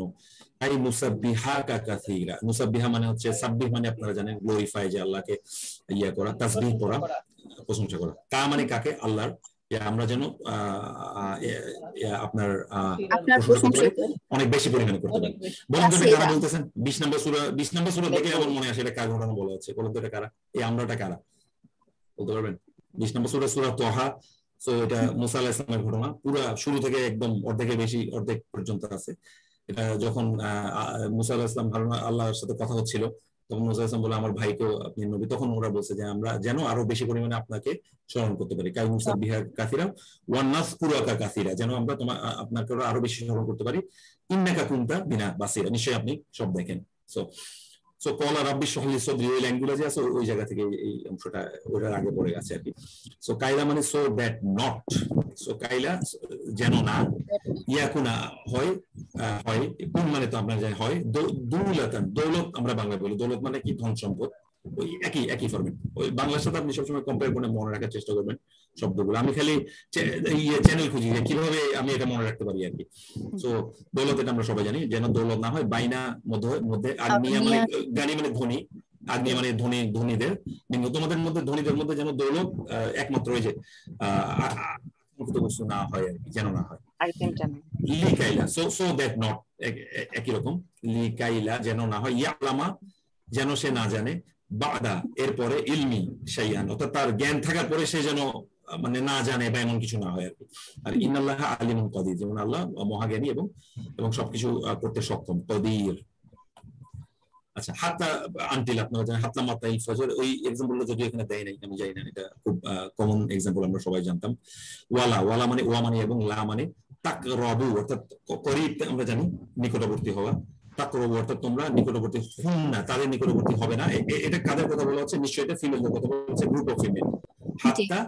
কাই নুসাব্বিহাকা কাসীরা, নুসাব্বিহা মানে হচ্ছে সাব্বিহ মানে আপনারা জানেন গ্লোরিফাই, যে আল্লাহকে ইয়া করা, তাসবিহ করা, প্রশংসা করা। কা মানে কাকে? আল্লাহর। আমরা যেন আপনার অনেক বেশি পরিমাণে করতে পারি। বলুন তো কারা বলতেছেন? 20 নম্বর সূরা দেখে আমার মনে আসে এটা কার ঘটনা বলা হচ্ছে? বলুন তো এটা কারা? এই আমরাটা কারা বলতে পারবেন? 20 নম্বর সূরা তোহা। সো এটা মুসা আলাইহিস সালামের ঘটনা, পুরো শুরু থেকে একদম অর্ধেক পর্যন্ত আছে। এটা যখন মুসা আলাইহিস সালাম আল্লাহর সাথে কথা হচ্ছিল, তখন মুসা আলাইহিস সালাম বলে আমার ভাইকেও আপনি নবী, তখন ওরা বলছে যে আমরা যেন আরো বেশি পরিমাণে আপনাকে স্মরণ করতে পারি। কাই মুসাব্বিহা কাসীরা ওয়া নাযকুরুকা কাসীরা, যেন আমরা আপনাকে আরো বেশি স্মরণ করতে পারি। ইন্নাকা কুনতা বিনা বাসীরা, নিশ্চয়ই আপনি সব দেখেন। সো কলা রাব্বি ইশরাহ লি সাদরি, ওই লাইনগুলো যে আছে ওই জায়গা থেকে এই অংশটা ওটার আগে পড়ে গেছে আর কি। সো কাইলা মানে সো দ্যাট নট, সো কাইলা যেন না, ইয়াকুনা হয়, কোন মানে তো আপনারা জানেন হয়, দুলাতান, দৌলত আমরা বাংলায় বলি। দৌলত মানে কি? ধন সম্পদ। ওই একই ফরম্যাট, ওই বাংলার সাথে আপনি সবসময় কম্পেয়ার করে মনে রাখার চেষ্টা করবেন শব্দগুলো। আমি খালি চ্যানেল খুঁজি যে কিভাবে আমি এটা মনে রাখতে পারি আর কি। সো দৌলত এটা আমরা সবাই জানি, যেন দৌলত না হয় বাইনা মধ্যে। আগ্নিয়া মানে গানি মানে ধনী, আগ্নিয়া মানে ধনীদের, তোমাদের মধ্যে ধনীদের মধ্যে যেন দৌলত একমাত্র ওই যে বস্তু না হয় আর কি, যেন না হয়। লিকাইলা, সো দ্যাট নট, একই রকম। লিকাইলা যেন না হয়, ইয়ালামা যেন সে না জানে, বাদা এরপরে ইলমি শাইআন, অর্থাৎ তার জ্ঞান থাকার পরে সে যেন মানে না জানে বা এমন কিছু না হয় আর কি। আর ইন্নাল্লাহা আলিমুন কাদির, যেমন আল্লাহ মহাজ্ঞানী এবং সবকিছু করতে সক্ষম, কাদির। আচ্ছা, হাত্তা আনটিল আপনারা জানেন, হাত্তা মাত্তা ইল ফজর, ওই এক্সাম্পলটা যদি এখানে দেয় নাই, আমি জানি না, এটা খুব কমন এক্সাম্পল, আমরা সবাই জানতাম। ওয়ালা মানে ওয়া মানে এবং লা মানে তাকরাবু, অর্থাৎ করিব আমরা জানি নিকটবর্তী হওয়া। তাকরাবু অর্থাৎ তোমরা নিকটবর্তী হন না, তাদের নিকটবর্তী হবে না। এটা কাদের কথা বলা হচ্ছে? নিশ্চয়ই এটা ফিমেলদের কথা বলা হচ্ছে, গ্রুপ অফ ফিমেল। হাত্তা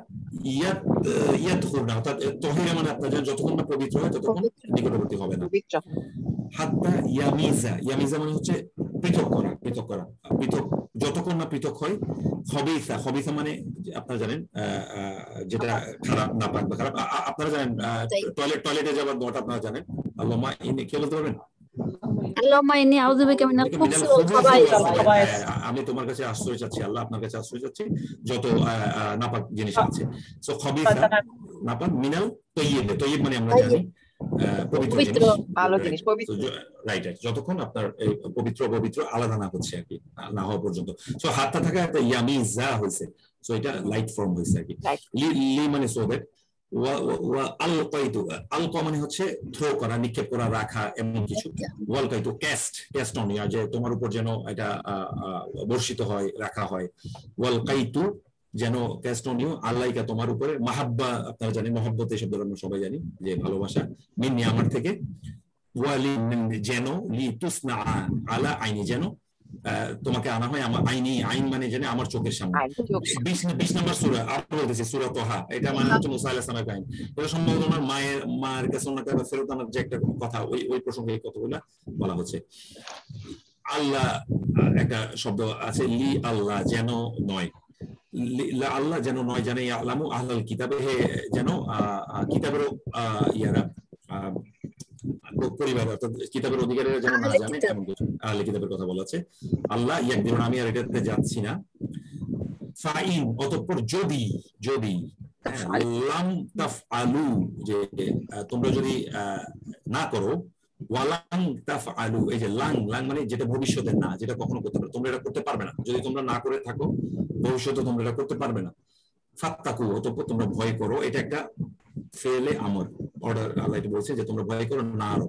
ইয়াদখুলনা, অর্থাৎ তাহিরা মানে আপনারা জানেন যতক্ষণ না পবিত্র হয় ততক্ষণ নিকটবর্তী হবে না। হাত্তা ইয়ামিজা মানে হচ্ছে পৃথক করা, যতক্ষণ না পৃথক হয়। খবিসা মানে আপনারা জানেন যেটা খারাপ, নাপাক বা খারাপ। আপনারা জানেন টয়লেটে যাওয়ার দোয়াটা আপনারা জানেন, আল্লাহুম্মা ইন্নী, কে বলতে পারবেন? আল্লাহুম্মা ইন্নী আউযু বিকা মিনাল খুবসি ওয়াল খাবায়েস। আমি তোমার কাছে আশ্রয় চাচ্ছি, আল্লাহ আপনার কাছে আশ্রয় চাচ্ছি যত নাপাক জিনিস আছে। সো খবিসা নাপাক, মিনাল তাইয়্যিব মানে আমরা জানি পবিত্র ভালো জিনিস, রাইট, যতক্ষণ আপনার পবিত্র আলাদা না হচ্ছে আর কি, না হওয়া পর্যন্ত। সো হাতটা থাকা একটা ইয়ামিজা হয়েছে, সো এটা লাইট ফর্ম হয়েছে আর কি। লি মানে সো দ্যাট, আলকা মানে হচ্ছে থ্রো করা, নিক্ষেপ করা, রাখা, এমন কিছু। ওয়ালকাইতু ক্যাস্ট অন, যে তোমার উপর যেন এটা বর্ষিত হয়, রাখা হয়। ওয়ালকাইতু যেন ক্যাস্ট অন ইউ, আল্লাইকা তোমার উপরে। মাহাব্বা আপনারা জানেন, মহব্বত এই শব্দটা আমরা সবাই জানি যে ভালোবাসা। মিন্নি আমার থেকে। ওয়ালি যেন, লি তুসনা আলা আইনি যেন তোমাকে আনা হয় আমার আইনি, আইন মানে জানে আমার চোখের সামনে। 20 নম্বর সূরা, আমরা বলতেছি সূরা তোহা, এটা মানে হচ্ছে মুসা আলাইহিস সালামের কাহিনী। এটা সম্ভবত ওনার মায়ের কাছে ওনাকে ফেরত আনার যে একটা কথা, ওই প্রসঙ্গে এই কথাগুলো বলা হচ্ছে। আল্লাহ একটা শব্দ আছে, লি আল্লাহ যেন নয়, আল্লাহ যেন নয়, জানে আলামু আহলাল কিতাবে, হে যেন কিতাবের ইয়ারা পরিবার, অর্থাৎ কিতাবের অধিকারীরা যেন না জানে, এমন কিছু আহলে কিতাবের কথা বলা আছে। আল্লাহ ইয়াকদিরুন, আমি আর এটাতে যাচ্ছি না। ফাইন অতঃপর যদি লাম তাফআলু, যে তোমরা যদি না করো। ওয়ালাং তাফআলু, এই যে লাং মানে যেটা ভবিষ্যতের না, যেটা কখনো করতে পারবে, তোমরা এটা করতে পারবে না। যদি তোমরা না করে থাকো ভবিষ্যতে তোমরা এটা করতে পারবে না। ফাত্তাকু অতঃপর তোমরা ভয় করো, এটা একটা ফেলে আমর অর্ডার, আল্লাহ এটা বলছে যে তোমরা ভয় করো না। আরো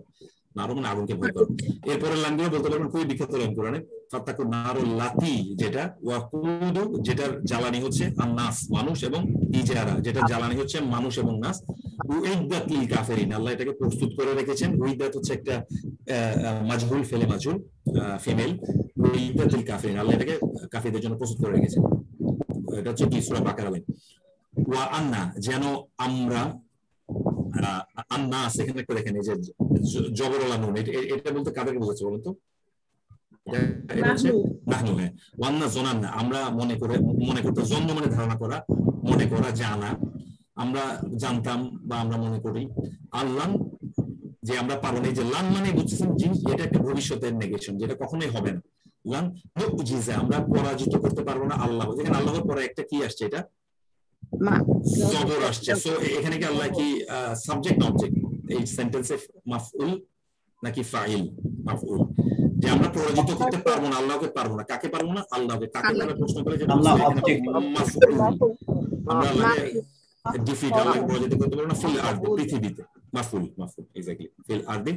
নারো মানে আগুনকে ভয় করো। এরপরের লাইনগুলো বলতে পারবেন, খুবই বিখ্যাত লাইন কোরআনে, ফাত্তাকুন নারুল লাতি, যেটা ওয়াকুদু, যেটার জ্বালানি হচ্ছে আন-নাস, মানুষ, এবং ইজারা, যেটা জ্বালানি হচ্ছে মানুষ এবং নাস। উইদ্দাত লিল কাফিরিন, আল্লাহ এটাকে প্রস্তুত করে রেখেছেন। উইদ্দাত হচ্ছে একটা মাজহুল, ফেলে মাজহুল, ফিমেল। উইদ্দাত লিল কাফিরিন, আল্লাহ এটাকে কাফিরদের জন্য প্রস্তুত করে রেখেছেন। এটা হচ্ছে কি সূরা বাকারা লাইন। ওয়া আন্না, যেন আমরা, আন্নাস এখানে একটা দেখেন, এই যে জবরওয়ালা নুন, এটা বলতে কাদেরকে বোঝাচ্ছে বলেন তো? এটা হচ্ছে নাহনু। হ্যাঁ, ওয়ান্না জনান্না, আমরা মনে করতে, জন্য মানে ধারণা করা, মনে করা, জানা, আমরা জানতাম বা আমরা মনে করি, আল্লাহ যে আমরা পারবো না। এই যে লান মানে বুঝছেন জিনিস, এটা একটা ভবিষ্যতের নেগেশন, যেটা কখনোই হবে না। লান মুজিজা, আমরা পরাজিত করতে পারবো না আল্লাহ। যেখানে আল্লাহর পরে একটা কি আসছে, এটা জবর আসছে। সো এখানে কি আল্লাহ কি সাবজেক্ট না অবজেক্ট এই সেন্টেন্সে? মাফউল নাকি ফাইল? মাফউল, যে আমরা পরাজিত করতে পারবো না আল্লাহকে, পারবো না। কাকে পারবো না? আল্লাহকে। কাকে তারা প্রশ্ন করে, যে আল্লাহ অবজেক্ট, মাফউল, আমরা আল্লাহকে ডিফিট, আল্লাহকে পরাজিত করতে পারবো না ফিল আরদি, পৃথিবীতে। মাফউল, মাফউল, এক্স্যাক্টলি, ফিল আরদি।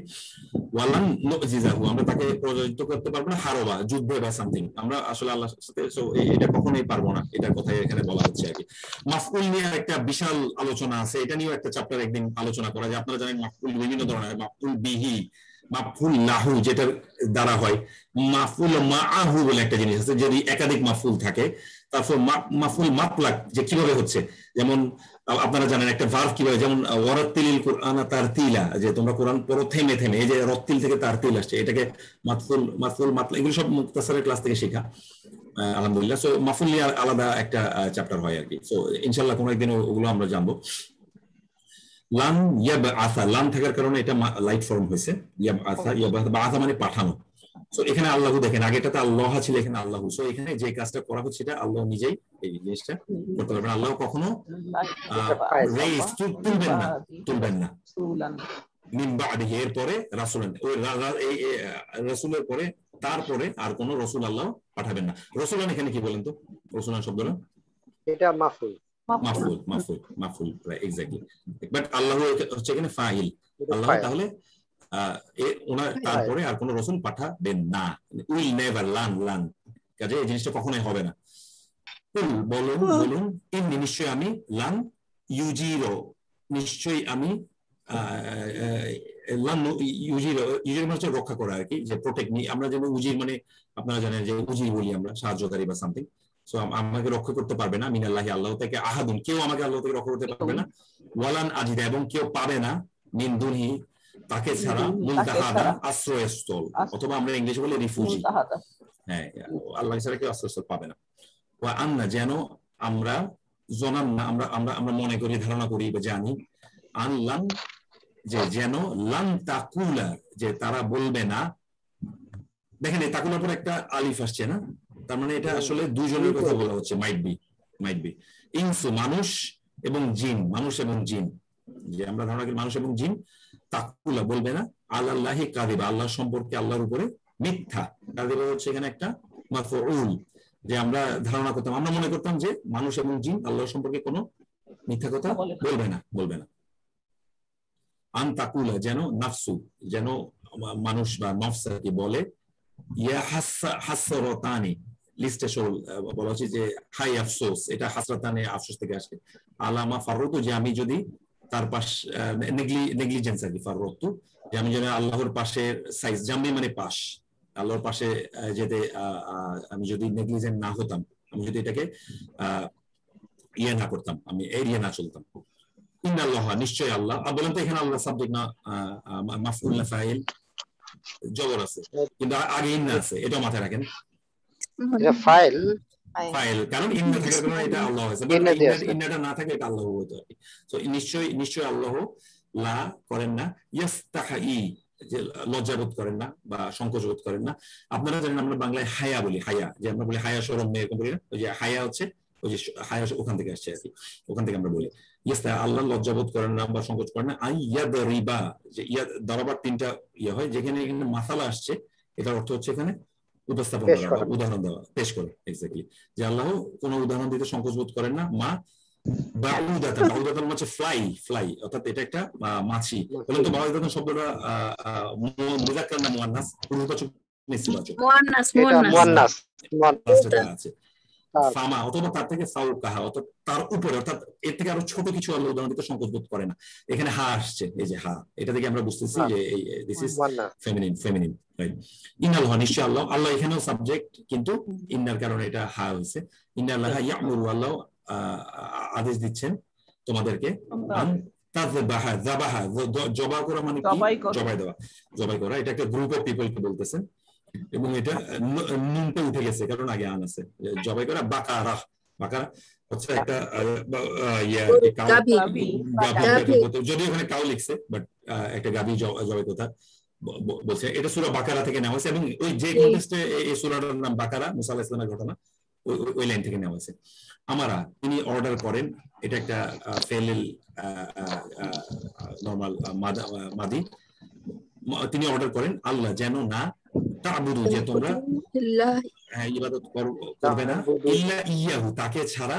ওয়ালান নুজিজাহু, আমরা তাকে পরাজিত করতে পারবো না হারবা, যুদ্ধে বা সামথিং, আমরা আসলে আল্লাহর সাথে। সো এটা কখনোই পারবো না, এটার কথাই এখানে বলা হচ্ছে আর কি। মাফউল নিয়ে একটা বিশাল আলোচনা আছে, এটা নিয়েও একটা চ্যাপ্টার একদিন আলোচনা করা যায়। আপনারা জানেন মাফউল বিভিন্ন ধরনের, মাফউল বিহি, মাফউল লাহু যেটার দ্বারা হয়, মাফউল মাআহু বলে একটা জিনিস আছে, যদি একাধিক মাফউল থাকে। তারপর মাফউল মাতলাক, যে কিভাবে হচ্ছে, যেমন আপনারা জানেন একটা ভার্ব কিভাবে, যেমন ওয়ারাতিলিল কুরআনা তারতিলা, যে তোমরা কোরআন পড়ো থেমে থেমে, এই যে রত্তিল থেকে তারতিল আসছে, এটাকে মাফউল মাতলাক, এগুলো সব মুক্তাসারের ক্লাস থেকে শেখা আলহামদুলিল্লাহ। সো মাফউল নিয়ে আলাদা একটা চ্যাপ্টার হয় আর কি। সো ইনশাআল্লাহ কোনো একদিন ওগুলো আমরা জানবো। লান ইয়াবআসা, লান থাকার কারণে এটা লাইট ফর্ম হয়েছে। ইয়াবআসা, ইয়াবআসা মানে পাঠানো। সো এখানে আল্লাহু দেখেন, আগেটাতে আল্লাহ ছিল, এখানে আল্লাহু। সো এখানে যে কাজটা করা হচ্ছে এটা আল্লাহ নিজেই এই জিনিসটা করতে পারবেন। আল্লাহ কখনো রেইজ তুলবেন না। মিন বাদিহি, এর পরে রাসূলুন, ওই রাসূলের পরে, তারপরে আর কোন রাসূল আল্লাহ পাঠাবেন না। রাসূলুন এখানে কি বলেন তো? রাসূলুন শব্দটা এটা মাফুল, মাফুল, মাফুল, মাফুল, এক্স্যাক্টলি। বাট আল্লাহ হচ্ছে এখানে ফাইল, আল্লাহ তাহলে ওনার তারপরে আর কোন রাসূল পাঠাবেন না। উইল নেভার, লান, কাজে এই জিনিসটা কখনোই হবে না। বলুন ইন্নী, নিশ্চয় আমি, লান ইউজিরো, নিশ্চয়ই আমি, লান ইউজিরো, ইউজির মানে হচ্ছে রক্ষা করা আর কি, যে প্রোটেক্ট মি। আমরা যেমন উজির মানে আপনারা জানেন যে উজির বলি আমরা, সাহায্যকারী বা সামথিং। সো আমাকে রক্ষা করতে পারবে না, মিনাল্লাহি, আল্লাহ থেকে, আহাদুন, কেউ আমাকে আল্লাহ থেকে রক্ষা করতে পারবে না। ওয়ালান আজিদা, এবং কেউ পাবে না, মিন দুনহি, তাকে ছাড়া, মুলতাহাদা, আশ্রয়স্থল, অথবা আমরা ইংলিশে বলি রিফিউজি। হ্যাঁ, আল্লাহ ছাড়া কেউ আশ্রয়স্থল পাবে না। ওয়া আন্না, যেন আমরা, জনান না, আমরা মনে করি, ধারণা করি বা জানি, আনলাম, যে যেন, লান তাকুলা, যে তারা বলবে না। দেখেন এই তাকুলার পর একটা আলিফ আসছে না, তার মানে এটা আসলে দুজনের কথা বলা হচ্ছে। মাইট বি ইনসু, মানুষ এবং জিন, মানুষ এবং জিন, যে আমরা ধারণা করি মানুষ এবং জিন, তাকুলা বলবে না, আল্লাহি কাযিবা, আল্লাহ সম্পর্কে, আল্লাহর উপরে মিথ্যা। কাযিবা হচ্ছে এখানে একটা মাফউল, যে আমরা ধারণা করতাম, আমরা মনে করতাম যে মানুষ এবং জিন আল্লাহ সম্পর্কে কোনো মিথ্যা কথা বলবে না। আন তাকুলা, যেন, নাফসু, যেন মানুষ বা নফস কি বলে, ইয়া হাসরাতানি, লিস্টে বলা হচ্ছে যে হাই আফসোস, এটা হাসরাতানে আফসোস থেকে আসে। আলামা ফাররতু, যে আমি যদি তার পাশ, নেগলিজেন্স আর কি, ফাররতু, যে আমি যদি আল্লাহর পাশে, সাইজ জাম্বি মানে পাশ, আল্লাহর পাশে যেতে আমি যদি নেগলিজেন্ট না হতাম, আমি যদি এটাকে ইয়ে না করতাম, আমি এড়িয়ে না চলতাম। ইন্নাল্লাহ, নিশ্চয় আল্লাহ। বলেন তো এখানে আল্লাহ সাবজেক্ট না মাফউল না ফাইল? জবর আছে কিন্তু আগে ইন্না আছে, এটাও মাথায় রাখেন। এটা ফাইল, কারণ ইন্না থাকার কারণে এটা আল্লাহ হয়েছে, ইন্নাটা না থাকলে এটা আল্লাহ হতো আর কি। সো নিশ্চয় আল্লাহ লা করেন না, ইয়াস্তাহি, যে লজ্জাবোধ করেন না বা সংকোচ বোধ করেন না। আপনারা জানেন আমরা বাংলায় হায়া বলি, হায়া, যে আমরা বলি হায়া শরম নেই, এরকম বলি না। ওই যে হায়া হচ্ছে, ওই যে হায়া ওখান থেকে আসছে আর কি, ওখান থেকে আমরা বলি। আল্লাহ লজ্জাবোধ করেন না বা সংকোচ করেন না। রিবা, যে দারাবার তিনটা হয়, যেখানে এখানে মাসালা আসছে, এটার অর্থ হচ্ছে এখানে উপস্থাপন করা, উদাহরণ দেওয়া, পেশ করে। এক্স্যাক্টলি, যে আল্লাহ কোনো উদাহরণ দিতে সংকোচ বোধ করেন না। মা বাউদাতান, বাউদাতান হচ্ছে ফ্লাই, অর্থাৎ এটা একটা মাছি। বলেন তো বাউদাতান শব্দটা মুযাক্কার না মুয়ান্নাস? পুরুষবাচক নিসবাচক? মুয়ান্নাস এটা মুয়ান্নাস আছে ফামা অথবা তার থেকে ফাউকাহা, অর্থাৎ তার উপরে, অর্থাৎ এর থেকে আরো ছোট কিছু আল্লাহ উদাহরণ দিতে সংকোচ বোধ করে না। এখানে হা আসছে, এই যে হা, এটা থেকে আমরা বুঝতেছি যে দিস ইজ ফেমিনিন, রাইট? ইন্নাল হা, নিশ্চয় আল্লাহ, আল্লাহ এখানেও সাবজেক্ট, কিন্তু ইন্নার কারণে এটা হা হয়েছে। ইন্নাল্লাহ ইয়ামুরু, আল্লাহ আদেশ দিচ্ছেন তোমাদেরকে, জবাই করা, মানে কি? জবাই করা। এটা একটা গ্রুপ অফ পিপলকে বলতেছেন, এবং এটা নুনটা উঠে গেছে কারণ আগে আন আছে। জবাই করা বাকারা, বাকারা হচ্ছে একটা যদিও এখানে কাউ লিখছে, বাট একটা গাভী জবাই কথা বলছে। এটা সূরা বাকারা থেকে নেওয়া হয়েছে, এবং ওই যে কনটেক্সটে এই সূরাটার নাম বাকারা, মুসা আলাইহিস সালামের ঘটনা, ওই লাইন থেকে নেওয়া হয়েছে। আমারা, তিনি অর্ডার করেন, এটা একটা ফেলিল নরমাল মাদি, তিনি অর্ডার করেন আল্লাহ যেন না তা'বুদু, যে তোমরা ইবাদত করবে না, ইল্লা ইয়াহু, তাকে ছাড়া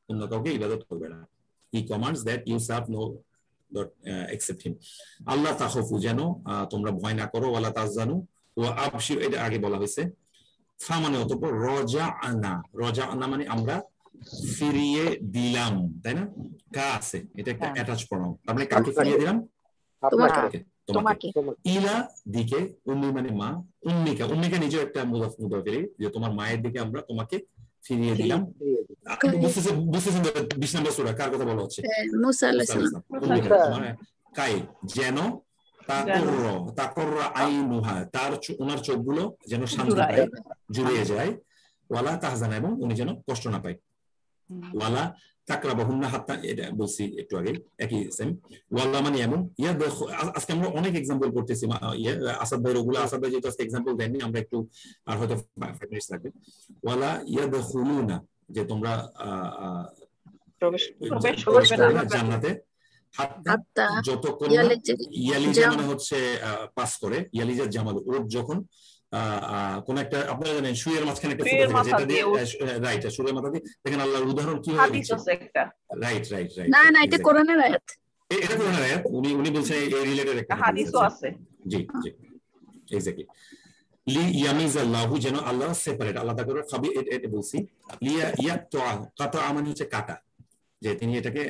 তোমরা কাউকে ইবাদত করবে না। He commands that you serve no not except him. Allah তাখাফু, যেন তোমরা ভয় না করো, ওয়ালা তাহজানু ওয়া আবশির, এটা আগে বলা হয়েছে। ফা মানে অতঃপর, রজাআনা মানে আমরা ফিরিয়ে দিলাম, তাই না? কা আছে, এটা একটা অ্যাটাচ প্রনাউন, তার মানে কাকে ফিরিয়ে দিলাম? তোমাকে। ইলা দিকে, উম্মি মানে মা, উম্মিকা নিজেও একটা মুদাফ মুদাফিরি, যে তোমার মায়ের দিকে আমরা তোমাকে ফিরিয়ে দিলাম। বুঝতেছেন 20 নম্বর সূরা কার কথা বলা হচ্ছে? মুসা আলাইহিস সালাম। কাই যেন তাকররা আইনুহা, তার ওনার চোখগুলো যেন শান্তি পায়, জুড়িয়ে যায়। ওয়ালা তাহজানা, এবং উনি যেন কষ্ট না পায়। ওয়ালা তাকরাবাহুন্না হাত্তা, এটা বলছি একটু আগে, একই সেম। ওয়াল্লাহ মানে এমন, আজকে আমরা অনেক এক্সাম্পল করতেছি, আসাদ ভাই ওগুলো, আসাদ ভাই যেহেতু আজকে এক্সাম্পল দেননি, আমরা একটু আর হয়তো 5 মিনিট লাগবে। ওয়ালা ইয়াদখুলুনা, যে তোমরা প্রবেশ করবে না জান্নাতে, হাত্তা যতক্ষণ ইয়ালিজা মানে হচ্ছে পাস করে, ইয়ালিজা জামাল, ওর যখন কোন একটা, আপনারা জানেন সুয়ের মাঝখানে একটা ফুটো থাকে, যেটা দিয়ে, রাইট, সুয়ের মাথা দিয়ে, দেখেন আল্লাহর উদাহরণ কি হয়, রাইট। না এটা কোরআনের আয়াত, এটা কোরআনের আয়াত, উনি বলছেন এই রিলেটেড একটা হাদিসও আছে। জি এক্স্যাক্টলি। লি ইয়ামিজাল্লাহু, যেন আল্লাহ সেপারেট, আলাদা করে, খাবি, এটা বলছি। লিয়া ইয়াকতা, কাতা মানে হচ্ছে কাটা, যে তিনি এটাকে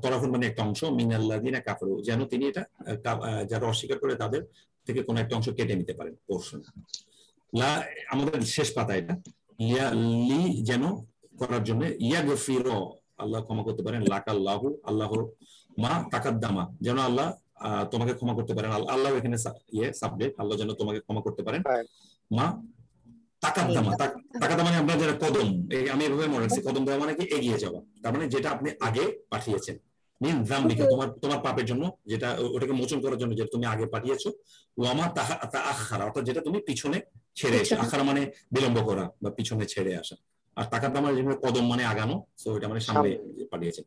তরাফুন মানে একটা অংশ, মিনাল্লাযিনা কাফারু, যেন তিনি এটা যারা অস্বীকার করে তাদের থেকে কোন একটা অংশ কেটে নিতে পারেন, পোরশন। লা, আমাদের শেষ পাতা এটা, লি যেন করার জন্য, ইয়াগফির, আল্লাহ ক্ষমা করতে পারেন, লাকাল্লাহু, আল্লাহর মা তাকাদ্দামা, যেন আল্লাহ তোমাকে ক্ষমা করতে পারেন। আল্লাহ এখানে সাবজেক্ট, আল্লাহ যেন তোমাকে ক্ষমা করতে পারেন। মা তাকাদ্দামা, তাকাদ্দামা মানে আমরা যারা কদম, আমি এভাবে মনে রাখছি, কদম দেওয়া মানে কি এগিয়ে যাওয়া, তার মানে যেটা আপনি আগে পাঠিয়েছেন, মিন যামবিকা, তোমার পাপের জন্য, যেটা ওটাকে মোচন করার জন্য যেটা তুমি আগে পাঠিয়েছো। ওয়ামা তাআখারা, অর্থাৎ যেটা তুমি পিছনে ছেড়ে এসে, আখারা মানে বিলম্ব করা বা পিছনে ছেড়ে আসা, আর তাকাদ্দামা যেটা কদম মানে আগানো, সো এটা মানে সামনে পাঠিয়েছেন।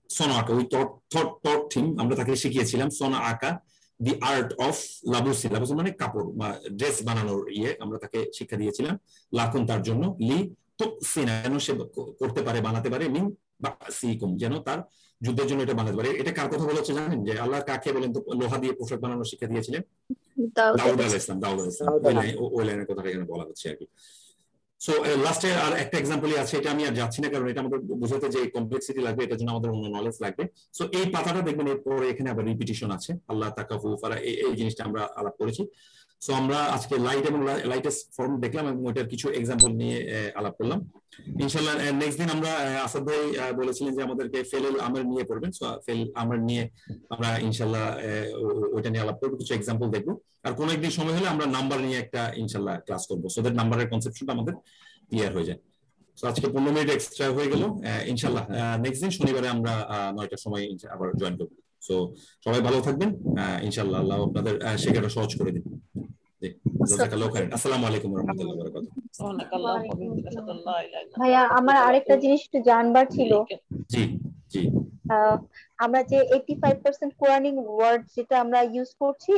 সোনা আঁকা, ওই থট থিম আমরা তাকে শিখিয়েছিলাম, সোনা আঁকা, দি আর্ট অফ লাবুসি, লাবুসি মানে কাপড় বা ড্রেস বানানোর আমরা তাকে শিক্ষা দিয়েছিলাম। লাকুন, তার জন্য, লি তুসিনা, যেন সে করতে পারে, বানাতে পারে, মিন বাসিকুম, যেন তার যুদ্ধের জন্য এটা বানাতে পারে। এটা কার কথা বলা হচ্ছে জানেন? যে আল্লাহ কাকে বলেন তো লোহা দিয়ে পোশাক বানানোর শিক্ষা দিয়েছিলেন? দাউদ আলাইহিস সালাম। ওই লাইনের কথাটা এখানে বলা হচ্ছে আর কি। সো লাস্টে আর একটা এক্সাম্পলই আছে, এটা আমি আর যাচ্ছি না, কারণ এটা আমাদের বোঝাতে যে কমপ্লেক্সিটি লাগবে, এটার জন্য আমাদের অন্য নলেজ লাগবে। সো এই পাতাটা দেখবেন, এরপরে এখানে আবার রিপিটিশন আছে, আল্লাহ তাকাফু ফারা, এই জিনিসটা আমরা আলাপ করেছি। সো আমরা আজকে লাইট এবং লাইটেস্ট ফর্ম দেখলাম, এবং ওইটার কিছু এক্সাম্পল নিয়ে আলাপ করলাম। ইনশাআল্লাহ নেক্সট দিন আমরা, আসাদ ভাই বলেছিলেন যে আমাদেরকে ফেলুল আমর নিয়ে পড়বেন, সো ফেল আমর নিয়ে আমরা ইনশাআল্লাহ ওইটা নিয়ে আলাপ করবো, কিছু এক্সাম্পল দেখবো। আর কোন একদিন সময় হলে আমরা নাম্বার নিয়ে একটা ইনশাআল্লাহ ক্লাস করবো, সো দ্যাট নাম্বারের কনসেপশনটা আমাদের ক্লিয়ার হয়ে যায়। সো আজকে 15 মিনিট এক্সট্রা হয়ে গেল। ইনশাআল্লাহ নেক্সট দিন শনিবারে আমরা 9টার সময় আবার জয়েন করবো। সো সবাই ভালো থাকবেন ইনশাআল্লাহ, আল্লাহ আপনাদের শেখাটা সহজ করে দিন। জাযাকাল্লাহু খাইরান। আসসালামু আলাইকুম ওয়া রাহমাতুল্লাহি ওয়া বারাকাতুহু। ভাইয়া, আমার আরেকটা জিনিস একটু জানবার ছিল। জি জি, আমরা যে 85% কোরআনিক ওয়ার্ড যেটা আমরা ইউজ করছি,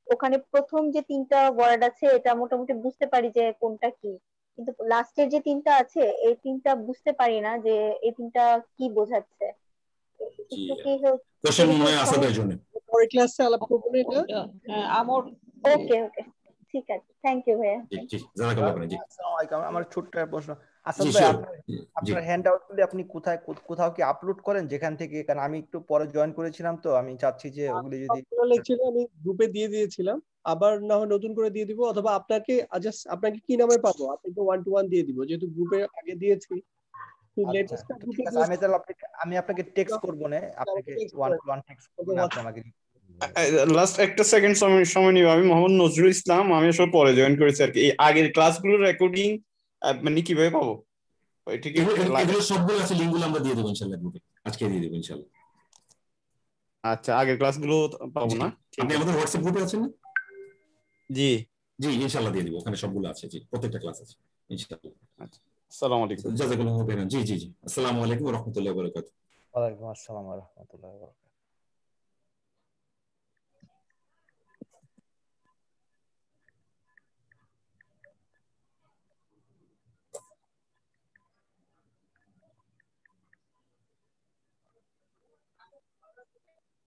ওখানে প্রথম যে 3টা ওয়ার্ড আছে, এটা মোটামুটি বুঝতে পারি যে কোনটা কি, কিন্তু লাস্টের যে তিনটা আছে এই তিনটা বুঝতে পারি না যে এই তিনটা কি বোঝাচ্ছে। একটু কি কোশ্চেন মনে হয় আসাদের জন্য পরের ক্লাসে আলাপ করব না এটা। আমার ওকে ওকে ঠিক আছে, থ্যাংক ইউ ভাইয়া। জি জাযাকাল্লাহ খাইরান। জি আসসালামু আলাইকুম। আমার ছোট্ট একটা প্রশ্ন, আসাদ জি ভাই শিওর। আপনার হ্যান্ডআউট গুলি আপনি কোথাও কি আপলোড করেন যেখান থেকে? কারণ আমি একটু পরে জয়েন করেছিলাম, তো আমি চাচ্ছি যে ওগুলি যদি লেকচারে আমি গ্রুপে দিয়ে দিয়েছিলাম, আবার না হয় নতুন করে দিয়ে দিব, অথবা আপনাকে জাস্ট আপনাকে কি নামে পাবো আপনাকে 1-to-1 দিয়ে দিব, যেহেতু গ্রুপে আগে দিয়েছি। লেটেস্ট গ্রুপে আমি আপনাকে টেক্সট করব না, আপনাকে 1-to-1 টেক্সট করব না, আপনি আমাকে লাস্ট একটা সেকেন্ড সময় নিব। আমি মোহাম্মদ নজরুল ইসলাম, আমি আসলে পরে জয়েন করেছি আর কি। এই আগের ক্লাসগুলোর রেকর্ডিং মানে কিভাবে পাবো? ঠিক এগুলো সবগুলো আছে, লিংকগুলো আমরা দিয়ে দেব ইনশাআল্লাহ গ্রুপে, আজকে দিয়ে দেব ইনশাআল্লাহ। আচ্ছা, আগের ক্লাসগুলো পাবো না? আপনি আমাদের হোয়াটসঅ্যাপ গ্রুপে আছেন না? জি জি ইনশাআল্লাহ দিয়ে দেব, ওখানে সবগুলো আছে। জি প্রত্যেকটা ক্লাস আছে ইনশাআল্লাহ। আচ্ছা, আসসালামু আলাইকুম। জাযাকাল্লাহু খাইরান। জি জি জি, আসসালামু আলাইকুম ওয়া রাহমাতুল্লাহি ওয়া বারাকাতুহু। ওয়ালাইকুম আসসালাম ওয়া রাহমাতুল্লাহি ওয়া বারাকাতুহু।